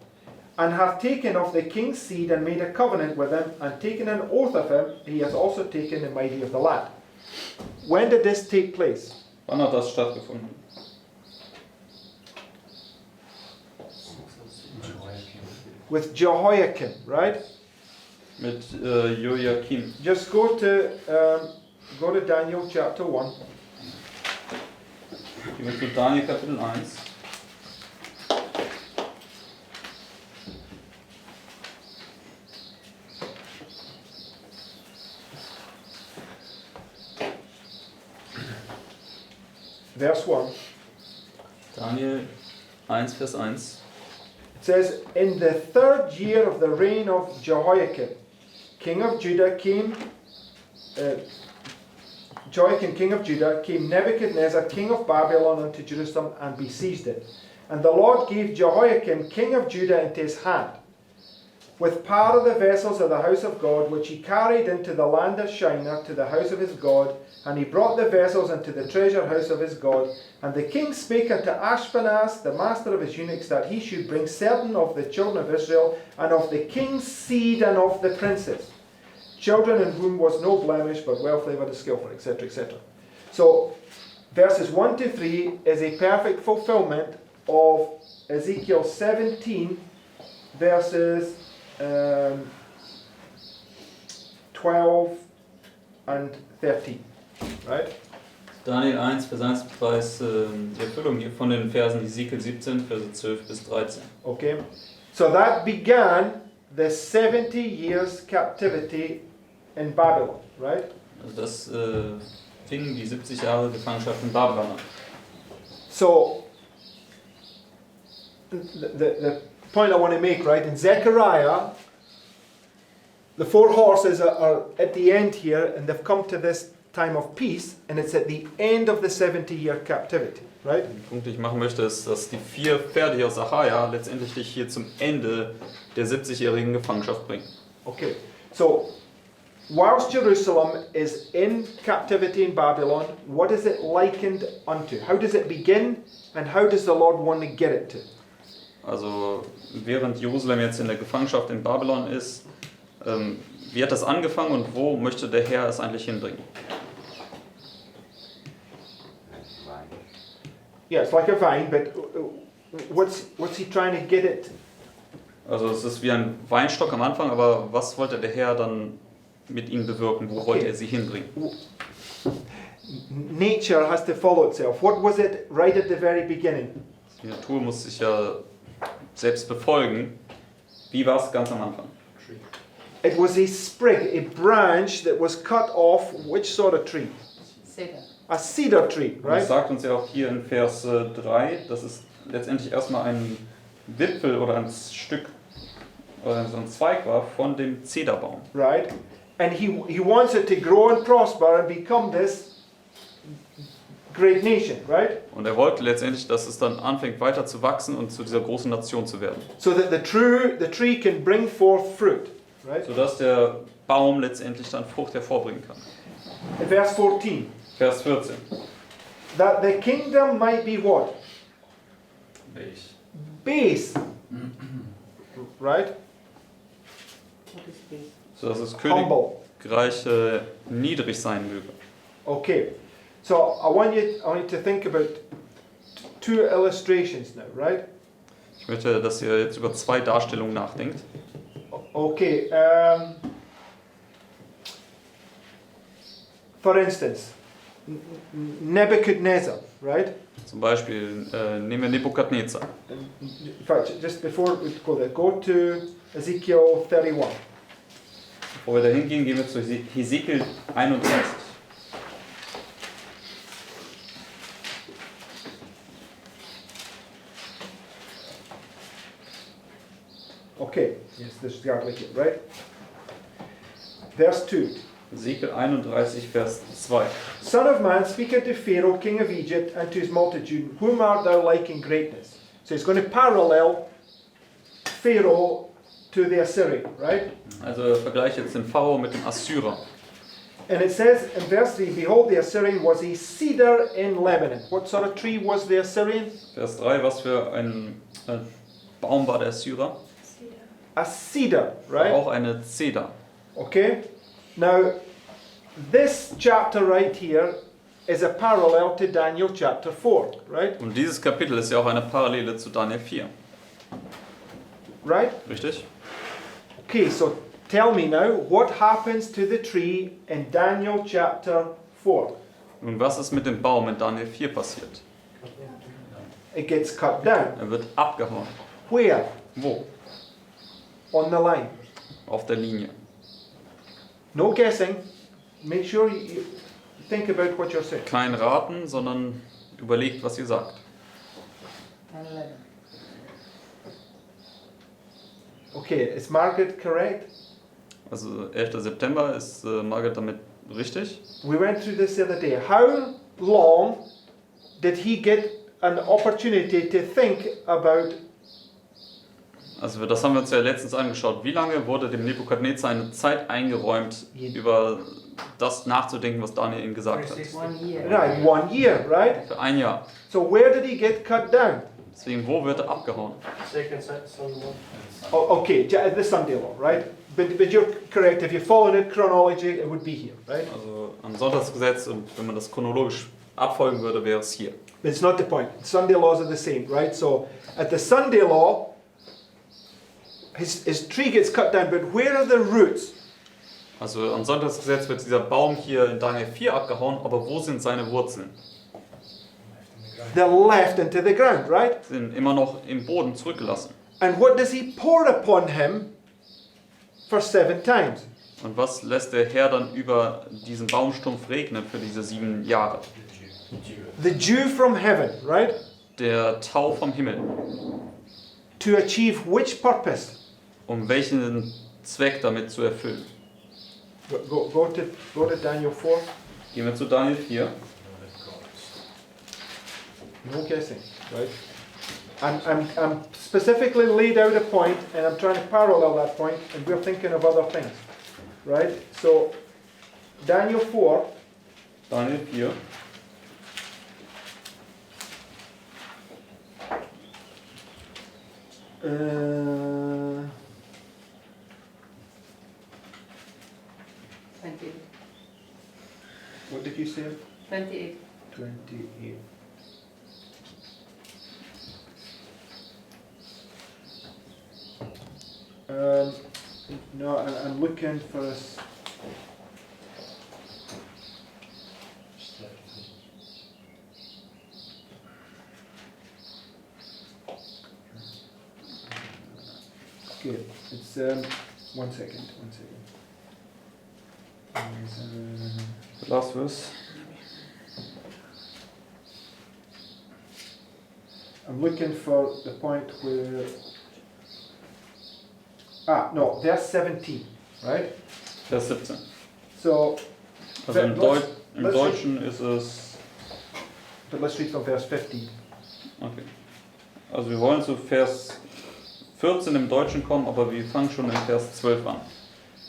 and hath taken of the king's seed, and made a covenant with him, and taken an oath of him. He hath also taken the mighty of the land. When did this take place? Wann hat das stattgefunden? With Jehoiakim, right? Mit Joachim. Just go to Daniel chapter 1. Gehen wir zu Daniel Kapitel 1. verse 1. Daniel 1, Vers 1. It says, in the third year of the reign of Jehoiakim, king of Judah, came Nebuchadnezzar, king of Babylon, unto Jerusalem and besieged it. And the Lord gave Jehoiakim, king of Judah, into his hand, with part of the vessels of the house of God, which he carried into the land of Shinar to the house of his God, and he brought the vessels into the treasure house of his God. And the king spake unto Ashpenaz, the master of his eunuchs, that he should bring certain of the children of Israel, and of the king's seed, and of the princes, children in whom was no blemish, but well favoured and skillful, etc., etc. So, verses 1 to 3 is a perfect fulfillment of Ezekiel 17, verses 12 and 13. Right? Daniel 1, Vers 1 beweist die Erfüllung hier von den Versen Ezekiel 17, Verse 12 bis 13. Okay. So that began the 70 years captivity in Babylon, right? Also das fing die 70 Jahre Gefangenschaft in Babylon an. So the point I want to make, right, in Zechariah, the 4 horses are at the end here, and they've come to this time of peace, and it's at the end of the 70-year captivity, right? Den Punkt, den ich machen möchte, ist, dass die 4 Pferde hier aus Achaia letztendlich dich hier zum Ende der 70-jährigen Gefangenschaft bringen. Okay, so whilst Jerusalem is in captivity in Babylon, what is it likened unto? How does it begin, and how does the Lord want to get it to? Also während Jerusalem jetzt in der Gefangenschaft in Babylon ist, wie hat das angefangen und wo möchte der Herr es eigentlich hinbringen? Yeah, it's like a vine, but what's he trying to get it? Also es ist wie ein Weinstock am Anfang, aber was wollte der Herr dann mit ihnen bewirken? Wo wollte er sie hinbringen? Nature has to follow itself. What was it right at the very beginning? Die Natur muss sich ja selbst befolgen. Wie war es ganz am Anfang? It was a sprig, a branch that was cut off. Which sort of tree? Cedar. A cedar tree, Und right? das sagt uns ja auch hier in Vers 3, dass es letztendlich erstmal ein Wipfel oder ein Stück oder so ein Zweig war von dem Zederbaum. Right? And he wants it to grow and prosper and become this great nation, right? Und er wollte letztendlich, dass es dann anfängt weiter zu wachsen und zu dieser großen Nation zu werden. So that the tree can bring forth fruit, right? Sodass der Baum letztendlich dann Frucht hervorbringen kann. In verse 14. Vers 14. That the kingdom might be what? Base. Right? Sodass das Humble. Königreich niedrig sein möge. Okay. So I want you to think about 2 illustrations now, right? Ich möchte, dass ihr jetzt über 2 Darstellungen nachdenkt. Okay. For instance, Nebuchadnezzar, right? Zum Beispiel nehmen wir Nebukadnezar. In fact, just before we go there, go to Ezekiel 31. Bevor wir da hingehen, gehen wir zu Hesekiel 31. Okay, yes, this is exactly it, right? Verse 2. Hesekiel 31, Vers 2. Son of man, speak unto Pharaoh, king of Egypt, and to his multitude, whom art thou like in greatness? So it's going to parallel Pharaoh to the Assyrian, right? Also vergleiche jetzt den Pharao mit dem Assyrer. And it says in verse 3, behold, the Assyrian was a cedar in Lebanon. What sort of tree was the Assyrian? Vers 3, was für ein Baum war der Assyrer? Cedar. A cedar, War right? auch eine Zeder. Okay? Now, this chapter right here is a parallel to Daniel chapter 4, right? Und dieses Kapitel ist ja auch eine Parallele zu Daniel 4. Right? Richtig? Okay, so tell me now, what happens to the tree in Daniel chapter 4? Nun, was ist mit dem Baum in Daniel 4 passiert? It gets cut down. Er wird abgehauen. Where? Wo? On the line. Auf der Linie. No guessing. Make sure you think about what you're saying. Kein Raten, sondern überlegt, was ihr sagt. Okay, is Margaret correct? Also 11. September ist Margaret damit richtig. We went through this the other day. How long did he get an opportunity to think about? Also das haben wir uns ja letztens angeschaut. Wie lange wurde dem Nebukadnezar eine Zeit eingeräumt, über das nachzudenken, was Daniel ihm gesagt hat? 1 year. Right, 1 year, right? Für ein Jahr. So where did he get cut down? Deswegen, wo wird er abgehauen? Second Samuel. Oh, okay, the Sunday law, right? But you're correct. If you follow it chronology, it would be here, right? Also am Sonntagsgesetz, und wenn man das chronologisch abfolgen würde, wäre es hier. But it's not the point. Sunday laws are the same, right? So at the Sunday law, his tree gets cut down, but where are the roots? Also am Sonntagsgesetz wird dieser Baum hier in Daniel 4 abgehauen, aber wo sind seine Wurzeln? They're left into the ground, right? Sie sind immer noch im Boden zurückgelassen. And what does he pour upon him for 7 times? Und was lässt der Herr dann über diesen Baumstumpf regnen für diese 7 Jahre? The dew from heaven, right? Der Tau vom Himmel. To achieve which purpose? Um welchen Zweck damit zu erfüllen? Go to Daniel 4. Gehen wir zu Daniel 4. No guessing, right? I'm specifically laid out a point, and I'm trying to parallel that point, and we're thinking of other things, right? So, Daniel 4. Daniel 4. Uh, 28. what did you say? 28. 28. No, I'm looking for a. Okay, it's 1 second. The last verse. I'm looking for the point where. No, verse 17, right? Vers 17. So, Also im, let's Deutschen ist es. but let's read from verse 15. Okay. Also wir wollen zu Vers 14 im Deutschen kommen, aber wir fangen schon in Vers 12 an.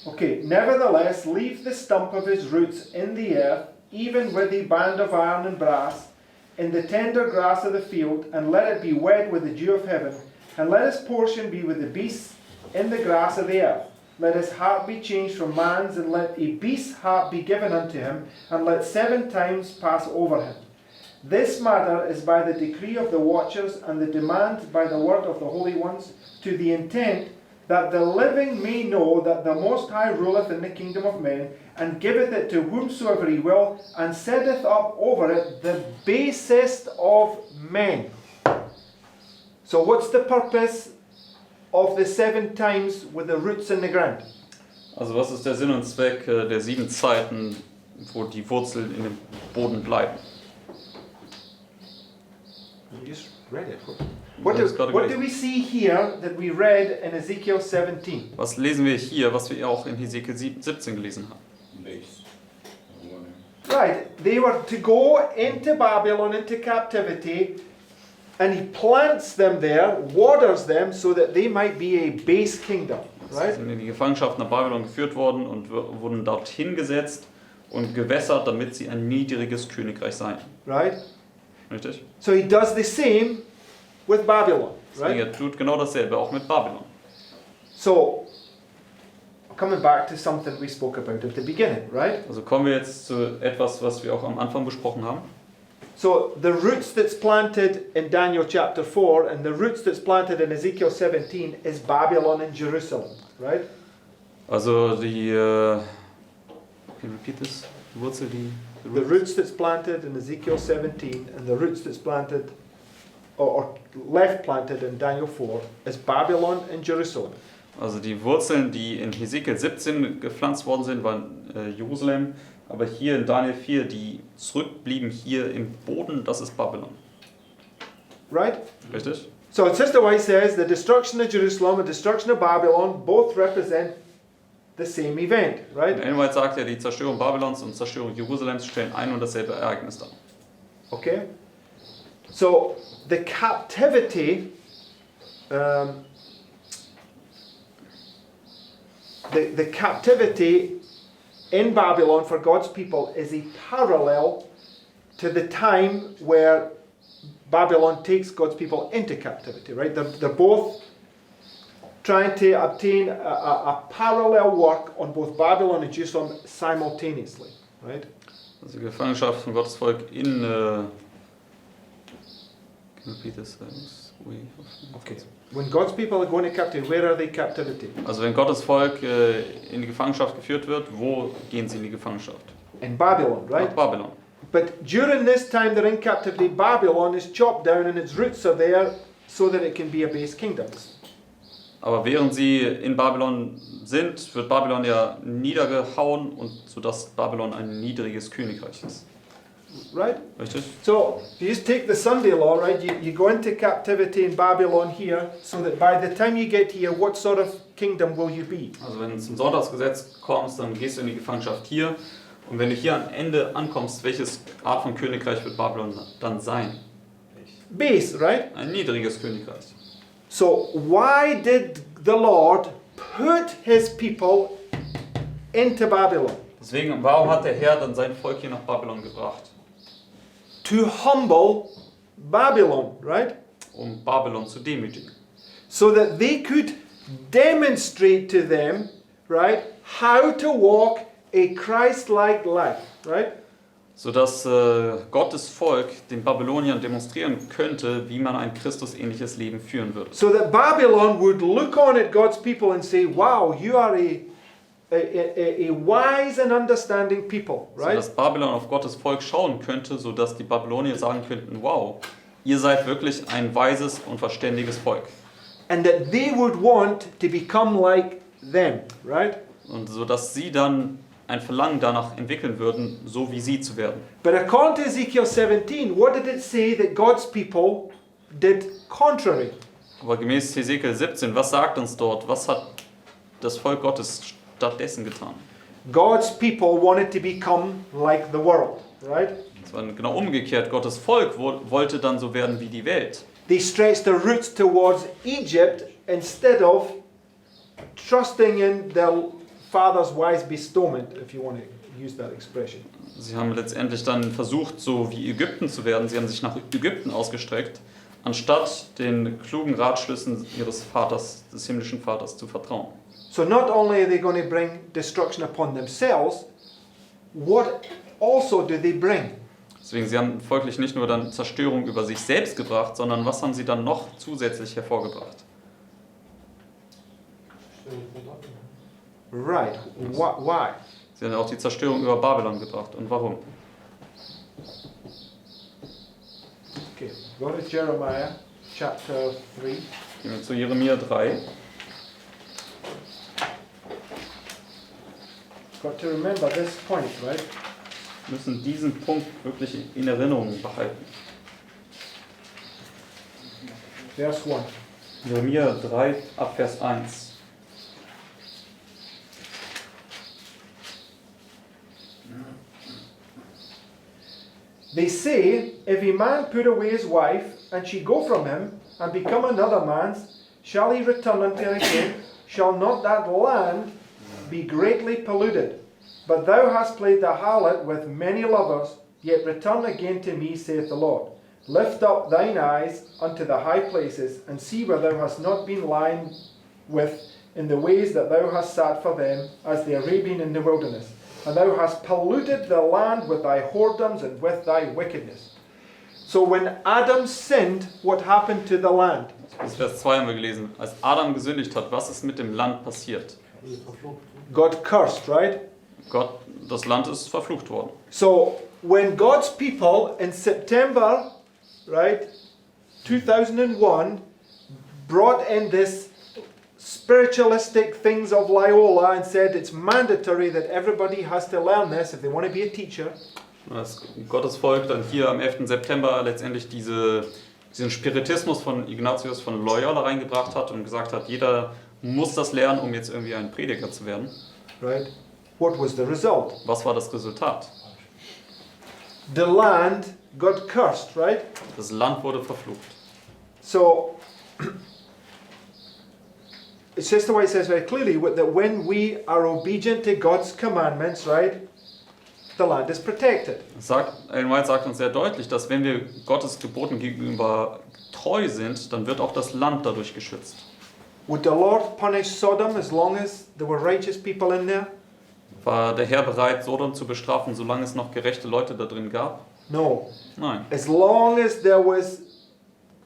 Okay, nevertheless, leave the stump of his roots in the earth, even with the band of iron and brass, in the tender grass of the field, and let it be wet with the dew of heaven, and let his portion be with the beasts in the grass of the earth. Let his heart be changed from man's, and let a beast's heart be given unto him, and let 7 times pass over him. This matter is by the decree of the watchers, and the demand by the word of the holy ones, to the intent that the living may know that the Most High ruleth in the kingdom of men, and giveth it to whomsoever he will, and setteth up over it the basest of men. So what's the purpose of the 7 times with the roots in the ground? Also was ist der Sinn und Zweck der 7 Zeiten, wo die Wurzeln in dem Boden bleiben? You just read it. Wir haben es gerade What do gelesen. we see here that we read in Ezekiel 17? Was lesen wir hier, was wir auch in Hesekiel 17 gelesen haben? Base. Right, they were to go into Babylon, into captivity, and he plants them there, waters them, so that they might be a base kingdom. Sie Right? sind in die Gefangenschaft nach Babylon geführt worden und wurden dorthin gesetzt und gewässert, damit sie ein niedriges Königreich seien. Right? Richtig? So he does the same with Babylon. Deswegen Right? er tut genau dasselbe, auch mit Babylon. So, coming back to something we spoke about at the beginning, right? Also kommen wir jetzt zu etwas, was wir auch am Anfang besprochen haben. So the roots that's planted in Daniel chapter 4 and the roots that's planted in Ezekiel 17 is Babylon and Jerusalem, right? Also die, can you repeat this? Die Wurzel, The roots that's planted in Ezekiel 17 and the roots that's planted or left planted in Daniel 4 is Babylon and Jerusalem. Also die Wurzeln, die in Hesekiel 17 gepflanzt worden sind, waren Jerusalem, Aber hier in Daniel 4, die zurückblieben hier im Boden, das ist Babylon. Right? Richtig? So Sister White says the destruction of Jerusalem and destruction of Babylon both represent the same event, right? Ellen White sagt ja, die Zerstörung Babylons und Zerstörung Jerusalems stellen ein und dasselbe Ereignis dar. Okay? So the captivity, the captivity in Babylon for God's people is a parallel to the time where Babylon takes God's people into captivity, right? They're both trying to obtain a parallel work on both Babylon and Jerusalem simultaneously, right? Also die Gefangenschaft von Gottes Volk in... Can you repeat this? Okay. When God's people are going to captivity, where are they captivity? Also wenn Gottes Volk in die Gefangenschaft geführt wird, wo gehen sie in die Gefangenschaft? In Babylon, right? Nach Babylon. But during this time they're in captivity, Babylon is chopped down and its roots are there so that it can be a base kingdom. Aber während sie in Babylon sind, wird Babylon ja niedergehauen und sodass Babylon ein niedriges Königreich ist. Right? Richtig? So, you just take the Sunday law, right? You go into captivity in Babylon here, so that by the time you get here, what sort of kingdom will you be? Also wenn du zum Sonntagsgesetz kommst, dann gehst du in die Gefangenschaft hier. Und wenn du hier am Ende ankommst, welches Art von Königreich wird Babylon dann sein? Base, right? Ein niedriges Königreich. So, why did the Lord put his people into Babylon? Deswegen, warum hat der Herr dann sein Volk hier nach Babylon gebracht? To humble Babylon, right? Um Babylon zu demütigen. So that they could demonstrate to them, right, how to walk a Christ-like life, right? Sodass Gottes Volk den Babyloniern demonstrieren könnte, wie man ein Christusähnliches Leben führen würde. So that Babylon would look on at God's people and say, wow, you are a wise and understanding people, right? Sodass Babylon auf Gottes Volk schauen könnte, sodass die Babylonier sagen könnten, wow, ihr seid wirklich ein weises und verständiges Volk. And that they would want to become like them, right? Und sodass sie dann ein Verlangen danach entwickeln würden, so wie sie zu werden. But according to Ezekiel 17, what did it say that God's people did contrary? Aber gemäß Hesekiel 17, was sagt uns dort? Was hat das Volk Gottes stattdessen getan? God's people wanted to become like the world, right? Es war genau umgekehrt. Gottes Volk wollte dann so werden wie die Welt. They stretched their roots towards Egypt instead of trusting in their father's wise bestowment, if you want to use that expression. Sie haben letztendlich dann versucht, so wie Ägypten zu werden. Sie haben sich nach Ägypten ausgestreckt, anstatt den klugen Ratschlüssen ihres Vaters, des himmlischen Vaters, zu vertrauen. So not only are they going to bring destruction upon themselves, what also do they bring? Deswegen, sie haben folglich nicht nur dann Zerstörung über sich selbst gebracht, sondern was haben sie dann noch zusätzlich hervorgebracht? Right. Why? Sie haben auch die Zerstörung über Babylon gebracht. Und warum? Okay, go to Jeremiah chapter 3. Gehen wir zu Jeremia 3. Got to remember this point, right? Wir müssen diesen Punkt wirklich in Erinnerung behalten. Verse 1. Jeremia 3 ab Vers 1. They say, if a man put away his wife, and she go from him, and become another man's, shall he return unto her again? Shall not that land be greatly polluted? But thou hast played the harlot with many lovers, yet return again to me, saith the Lord. Lift up thine eyes unto the high places, and see where thou hast not been lying with in the ways that thou hast sat for them, as the Arabian in the wilderness. And thou hast polluted the land with thy whoredoms and with thy wickedness. So when Adam sinned, what happened to the land? Bis Vers 2 haben wir gelesen. Als Adam gesündigt hat, was ist mit dem Land passiert? God cursed, right? Gott, das Land ist verflucht worden. So when God's people in September, right, 2001, brought in this spiritualistic things of Loyola and said it's mandatory that everybody has to learn this if they want to be a teacher. Das Gottesvolk dann hier am 11. September letztendlich diesen Spiritismus von Ignatius von Loyola reingebracht hat und gesagt hat, jeder muss das lernen, um jetzt irgendwie ein Prediger zu werden. Right? What was the result? Was war das Resultat? The land got cursed, right? Das Land wurde verflucht. So, it's just the way it says very clearly that when we are obedient to God's commandments, right, the land is protected. Ellen White sagt uns sehr deutlich, dass wenn wir Gottes Geboten gegenüber treu sind, dann wird auch das Land dadurch geschützt. Would the Lord punish Sodom as long as there were righteous people in there? War der Herr bereit, Sodom zu bestrafen, solange es noch gerechte Leute da drin gab? No. Nein. As long as there was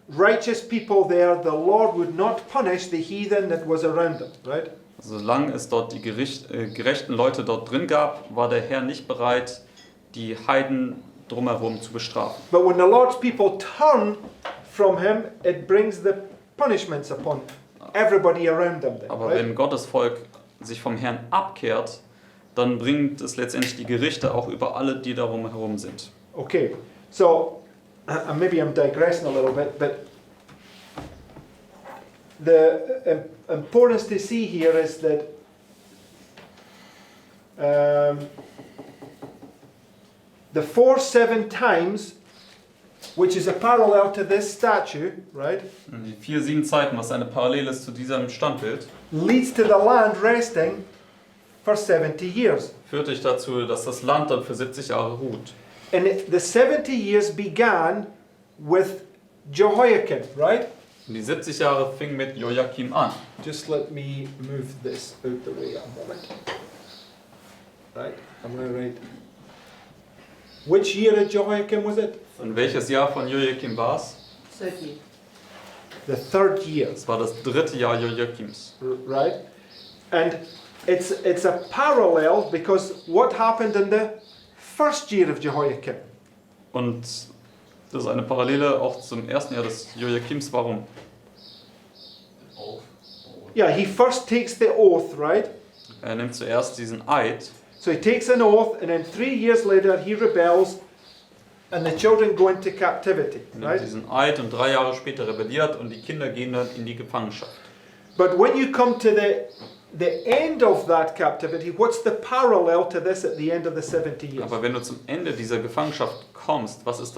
righteous people there, the Lord would not punish the heathen that was around them, right? Solange es dort die gerechten Leute dort drin gab, war der Herr nicht bereit, die Heiden drumherum zu bestrafen. But when the Lord's people turn from him, it brings the punishments upon everybody around them then, Aber right? wenn Gottes Volk sich vom Herrn abkehrt, dann bringt es letztendlich die Gerichte auch über alle, die darum herum sind. Okay, so maybe I'm digressing a little bit, but the importance to see here is that the 4 7 times, which is a parallel to this statue, right, Und die 4-7 Zeiten, was eine Parallele ist zu diesem Standbild, leads to the land resting for 70 years. führt dich dazu, dass das Land dann für 70 Jahre ruht. And the 70 years began with Jehoiakim, right? Und die 70 Jahre fingen mit Joachim an. Just let me move this out the way a moment. Right, I'm going to write. Which year of Jehoiakim was it? Und welches Jahr von Joachim war es? 30. The 3rd year, Es war das 3. Jahr Joachims. right? And it's a parallel because what happened in the 1st year of Jehoiakim? Und das ist eine Parallele auch zum 1. Jahr des Joachims. Warum? Yeah, he first takes the oath, right? Er nimmt zuerst diesen Eid. So he takes an oath, and then 3 years later he rebels, and the children go into captivity, Er nimmt right? diesen Eid und 3 Jahre später rebelliert und die Kinder gehen dann in die Gefangenschaft. But when you come to the end of that captivity, what's the parallel to this at the end of the 70 years? Aber wenn du zum Ende dieser Gefangenschaft kommst, was ist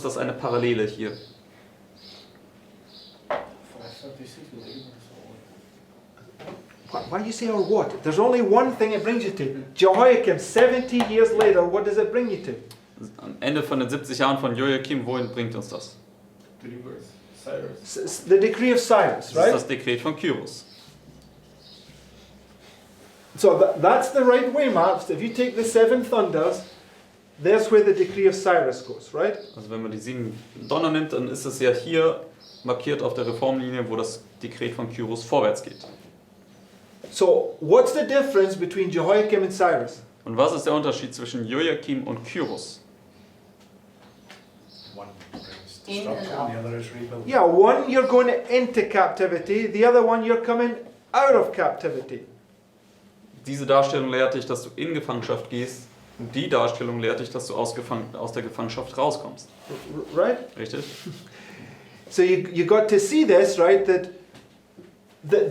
das eine Parallele hier? Why you say or what? There's only one thing it brings you to. Jehoiakim, 70 years later, what does it bring you to? Am Ende von den 70 Jahren von Joachim, wohin bringt uns das? The decree of Cyrus, Das ist right? das Dekret von Kyros. So that's the right way, Mark. If you take the 7 thunders, there's where the decree of Cyrus goes, right? Also wenn man die 7 Donner nimmt, dann ist es ja hier markiert auf der Reformlinie, wo das Dekret von Kyros vorwärts geht. So what's the difference between Jehoiakim and Cyrus? Und was ist der Unterschied zwischen Joachim und Kyros? One brings In destruction, and out. the other is rebuilt. Yeah, one you're going into captivity, the other one you're coming out of captivity. Diese Darstellung lehrt dich, dass du in Gefangenschaft gehst. Und die Darstellung lehrt dich, dass du aus der Gefangenschaft rauskommst. Right? Richtig? So you got to see this, right? That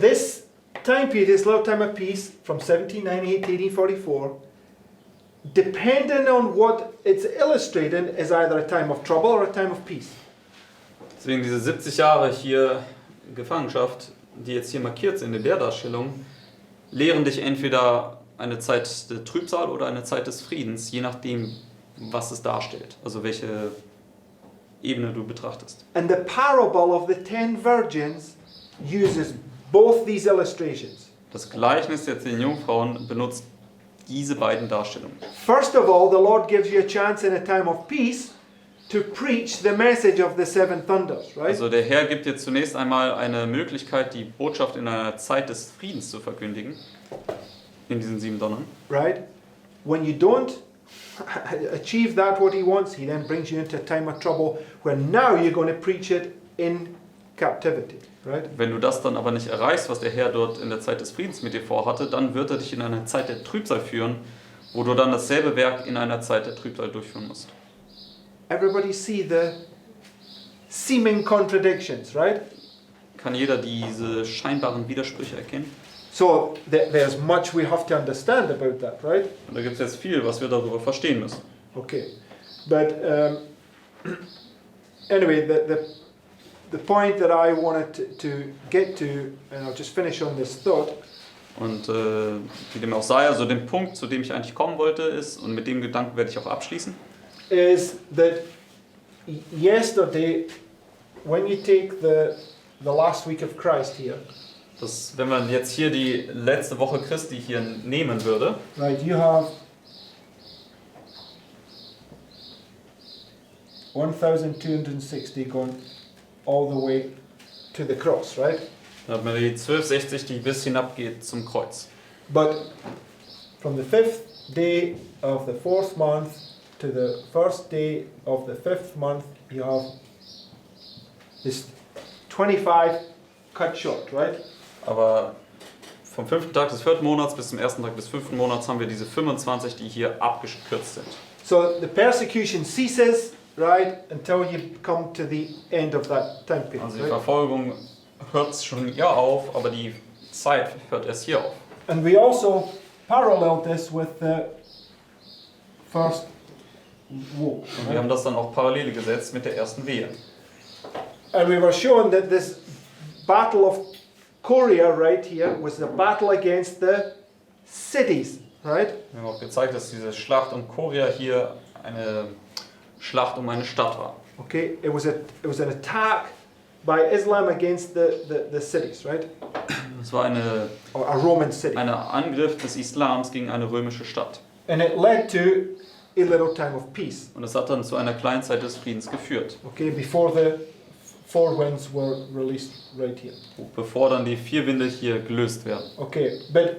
this time period, this little time of peace from 1798 to 1844, depending on what it's illustrating, is either a time of trouble or a time of peace. Deswegen diese 70 Jahre hier Gefangenschaft, die jetzt hier markiert sind in der Darstellung, lehren dich entweder eine Zeit der Trübsal oder eine Zeit des Friedens, je nachdem, was es darstellt, also welche Ebene du betrachtest. And the parable of the 10 virgins uses both these illustrations. Das Gleichnis der 10 Jungfrauen benutzt diese beiden Darstellungen. First of all, the Lord gives you a chance in a time of peace to preach the message of the 7 thunders, right? Also der Herr gibt dir zunächst einmal eine Möglichkeit, die Botschaft in einer Zeit des Friedens zu verkündigen, in diesen 7 Donnern. Right? When you don't achieve that what he wants, he then brings you into a time of trouble where now you're going to preach it in captivity, right? Wenn du das dann aber nicht erreichst, was der Herr dort in der Zeit des Friedens mit dir vorhatte, dann wird er dich in eine Zeit der Trübsal führen, wo du dann dasselbe Werk in einer Zeit der Trübsal durchführen musst. Everybody see the seeming contradictions, right? Kann jeder diese scheinbaren Widersprüche erkennen? So there's much we have to understand about that, right? Und da gibt es jetzt viel, was wir darüber verstehen müssen. Okay, but anyway, the point that I wanted to get to, and I'll just finish on this thought, Und wie dem auch sei, also den Punkt, zu dem ich eigentlich kommen wollte, ist, und mit dem Gedanken werde ich auch abschließen, is that yesterday, when you take the last week of Christ here, dass wenn man jetzt hier die letzte Woche Christi hier nehmen würde, right, you have 1260 going all the way to the cross, right? dann hat man die 1260, die bis hinabgeht zum Kreuz. But from the 5th day of the 4th month to the 1st day of the 5th month, you have this 25 cut short, right? Aber vom 5. Tag des 4. Monats bis zum 1. Tag des 5. Monats haben wir diese 25, die hier abgekürzt sind. So the persecution ceases, right, until you come to the end of that time period. Also die Right? Verfolgung hört schon hier auf, aber die Zeit hört erst hier auf. And we also parallel this with the first woe. Und wir haben das dann auch parallel gesetzt mit der ersten Wehe. And we were shown that this battle of Korea right here was the battle against the cities, right? Wir haben auch gezeigt, dass diese Schlacht um Korea hier eine Schlacht um eine Stadt war. Okay, it was an attack by Islam against the cities, right? Es war Or a Roman city. ein Angriff des Islams gegen eine römische Stadt. And it led to a little time of peace. Und es hat dann zu einer kleinen Zeit des Friedens geführt, Okay, before the four winds were released right here. bevor dann die 4 Winde hier gelöst werden. Okay, but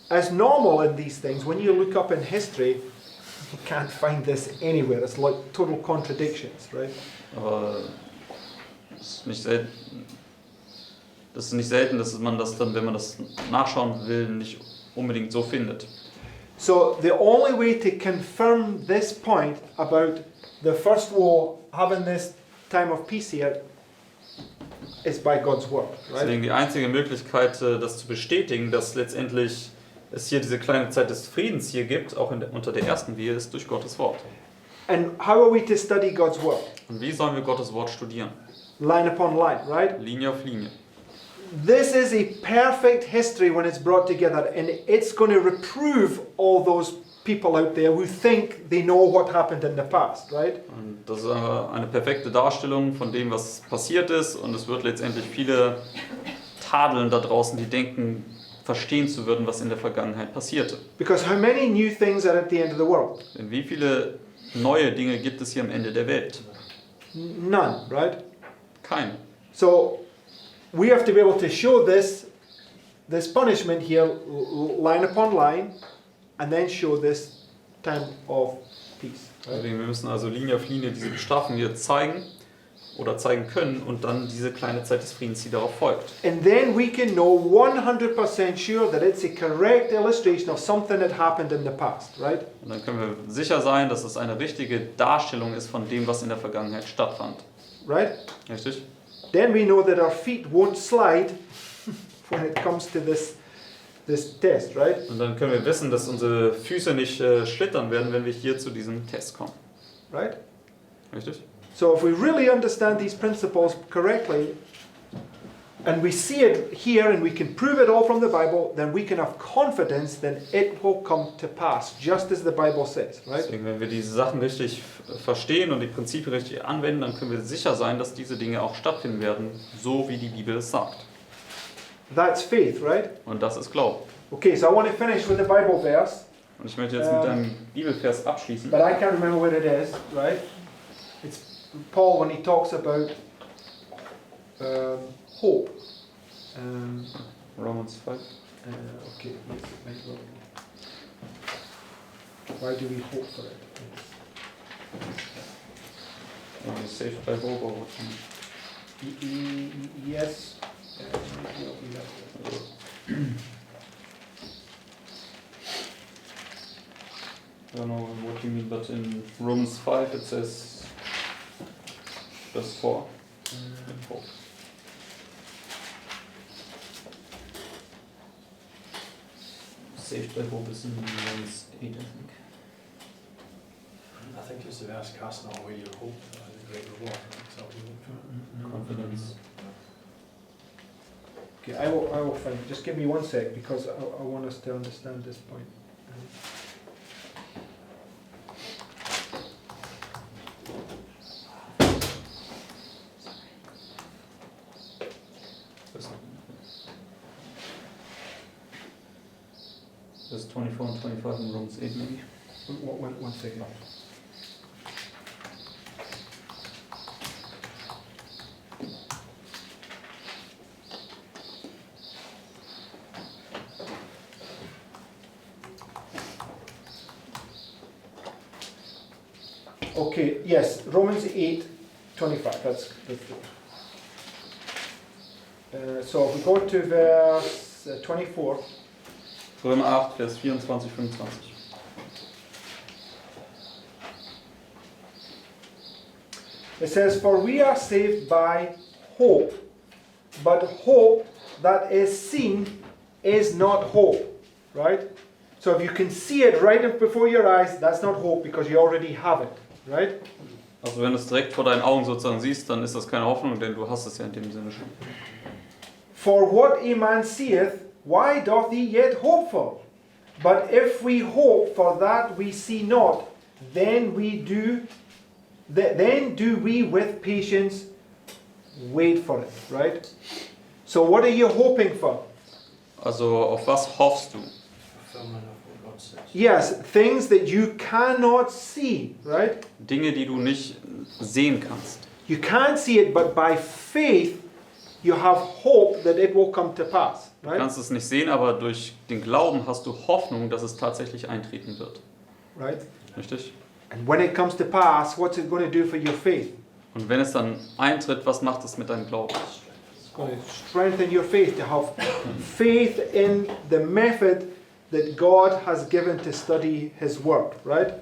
as normal in these things, when you look up in history, you can't find this anywhere. It's like total contradictions, right? Aber es ist nicht selten, dass man das dann, wenn man das nachschauen will, nicht unbedingt so findet. So the only way to confirm this point about the first war having this time of peace here is by God's word, right? Deswegen die einzige Möglichkeit, das zu bestätigen, dass letztendlich es hier diese kleine Zeit des Friedens hier gibt, auch unter der ersten Wehe, ist durch Gottes Wort. And how are we to study God's word? Und wie sollen wir Gottes Wort studieren? Line upon line, right? Linie auf Linie. This is a perfect history when it's brought together, and it's going to reprove all those people out there who think they know what happened in the past, right? Und das ist eine perfekte Darstellung von dem, was passiert ist, und es wird letztendlich viele tadeln da draußen, die denken, verstehen zu würden, was in der Vergangenheit passierte. Because how many new things are at the end of the world? Denn wie viele neue Dinge gibt es hier am Ende der Welt? None, right? Keine. So we have to be able to show this punishment here line upon line, and then show this time of peace. Right? Deswegen, wir müssen also Linie auf Linie diese Bestrafung hier zeigen oder zeigen können und dann diese kleine Zeit des Friedens, die darauf folgt. And then we can know 100% sure that it's a correct illustration of something that happened in the past, right? Und dann können wir sicher sein, dass es eine richtige Darstellung ist von dem, was in der Vergangenheit stattfand. Right? Richtig? Then we know that our feet won't slide when it comes to this test, right? Und dann können wir wissen, dass unsere Füße nicht schlittern werden, wenn wir hier zu diesem Test kommen. Right? Richtig? So if we really understand these principles correctly, and we see it here and we can prove it all from the Bible, then we can have confidence that it will come to pass, just as the Bible says, right? Deswegen, wenn wir diese Sachen richtig verstehen und die Prinzipien richtig anwenden, dann können wir sicher sein, dass diese Dinge auch stattfinden werden, so wie die Bibel es sagt. That's faith, right? Und das ist Glaube. Okay, so I want to finish with a Bible verse, Und ich möchte jetzt mit einem Bibelvers abschließen. but I can't remember what it is, right? It's Paul when he talks about hope. Romans 5. Okay, yes, it might well be. Why do we hope for it? Yes. Are you saved by hope or what? Yes. Maybe I'll be that. I don't know what you mean, but in Romans 5 it says verse 4. Saved by hope is in Romans 8, I think. I think it's the verse, cast not away your hope, the great reward. Is that what you look for? Confidence. Okay, I will find. Just give me 1 sec because I want us to understand this point. Verse 24 and 25 in Romans 8 maybe. 1 second. Okay, yes, Romans 8:25. That's good. So if we go to verse 24. Römer 8, Vers 24, 25. It says, "For we are saved by hope, but hope that is seen is not hope." Right? So if you can see it right before your eyes, that's not hope because you already have it. Right? Also wenn du es direkt vor deinen Augen sozusagen siehst, dann ist das keine Hoffnung, denn du hast es ja in dem Sinne schon. "For what a man seeth, why doth he yet hope for? But if we hope for that we see not, then do we with patience wait for it." Right? So what are you hoping for? Also auf was hoffst du? Fulfillment of what God says. Yes, things that you cannot see, right? Dinge, die du nicht sehen kannst. You can't see it, but by faith you have hope that it will come to pass, Du right? kannst es nicht sehen, aber durch den Glauben hast du Hoffnung, dass es tatsächlich eintreten wird. Right? Richtig? And when it comes to pass, what's it going to do for your faith? Und wenn es dann eintritt, was macht es mit deinem Glauben? It's going to strengthen your faith, to have faith in the method that God has given to study His Word, right?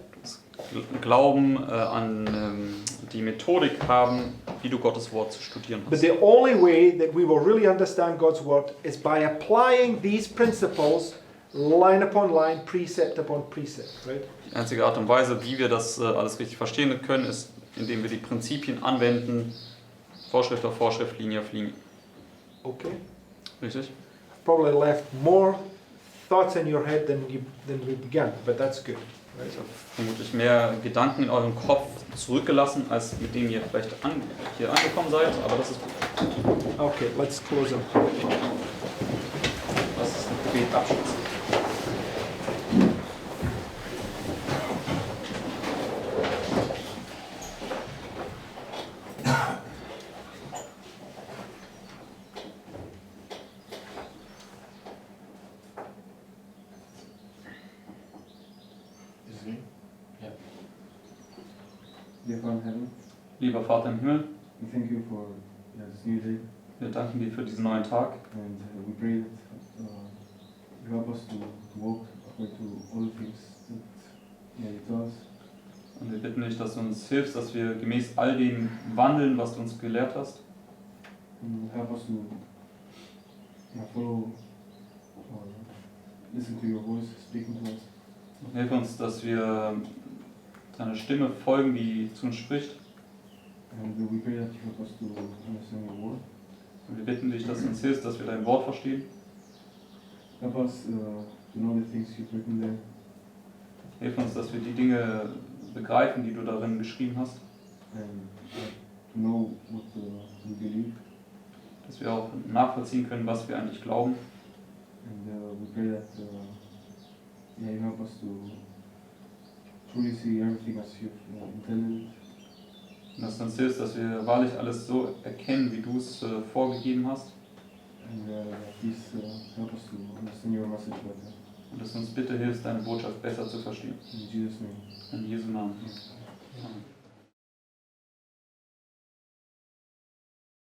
Glauben an die Methodik haben, wie du Gottes Wort zu studieren But hast. the only way that we will really understand God's Word is by applying these principles line upon line, precept upon precept, right? Die einzige Art und Weise, wie wir das alles richtig verstehen können, ist, indem wir die Prinzipien anwenden, Vorschrift auf Vorschrift, Linie auf Linie. Okay. Richtig? I've probably left more thoughts in your head than we began, but that's good. Right? Ich habe vermutlich mehr Gedanken in eurem Kopf zurückgelassen, als mit denen ihr vielleicht hier angekommen seid, aber das ist gut. Okay, let's close up. Das ist ein Gebet abschließen. Dear Father in heaven, Lieber Vater im Himmel, we thank you for this new day, wir danken dir für diesen neuen Tag and we pray that you help us to walk according to all the things that you tell us. und wir bitten dich, dass du uns hilfst, dass wir gemäß all dem wandeln, was du uns gelehrt hast. And help us to follow or listen to your voice speaking to us. Und hilf uns, dass wir deiner Stimme folgen, die zu uns spricht. And we pray that you help us to understand your word. Und wir bitten dich, dass du uns hilfst, dass wir dein Wort verstehen. Help us to know the things you've written there. Hilf uns, dass wir die Dinge begreifen, die du darin geschrieben hast. And to know what we believe. Dass wir auch nachvollziehen können, was wir eigentlich glauben. And we pray that you help us to truly see everything as you've intended. Und dass du uns hilfst, dass wir wahrlich alles so erkennen, wie du es vorgegeben hast. And please help us to understand your message better. Und dass du uns bitte hilfst, deine Botschaft besser zu verstehen. In Jesus' name. In Jesu Namen. Amen. Amen.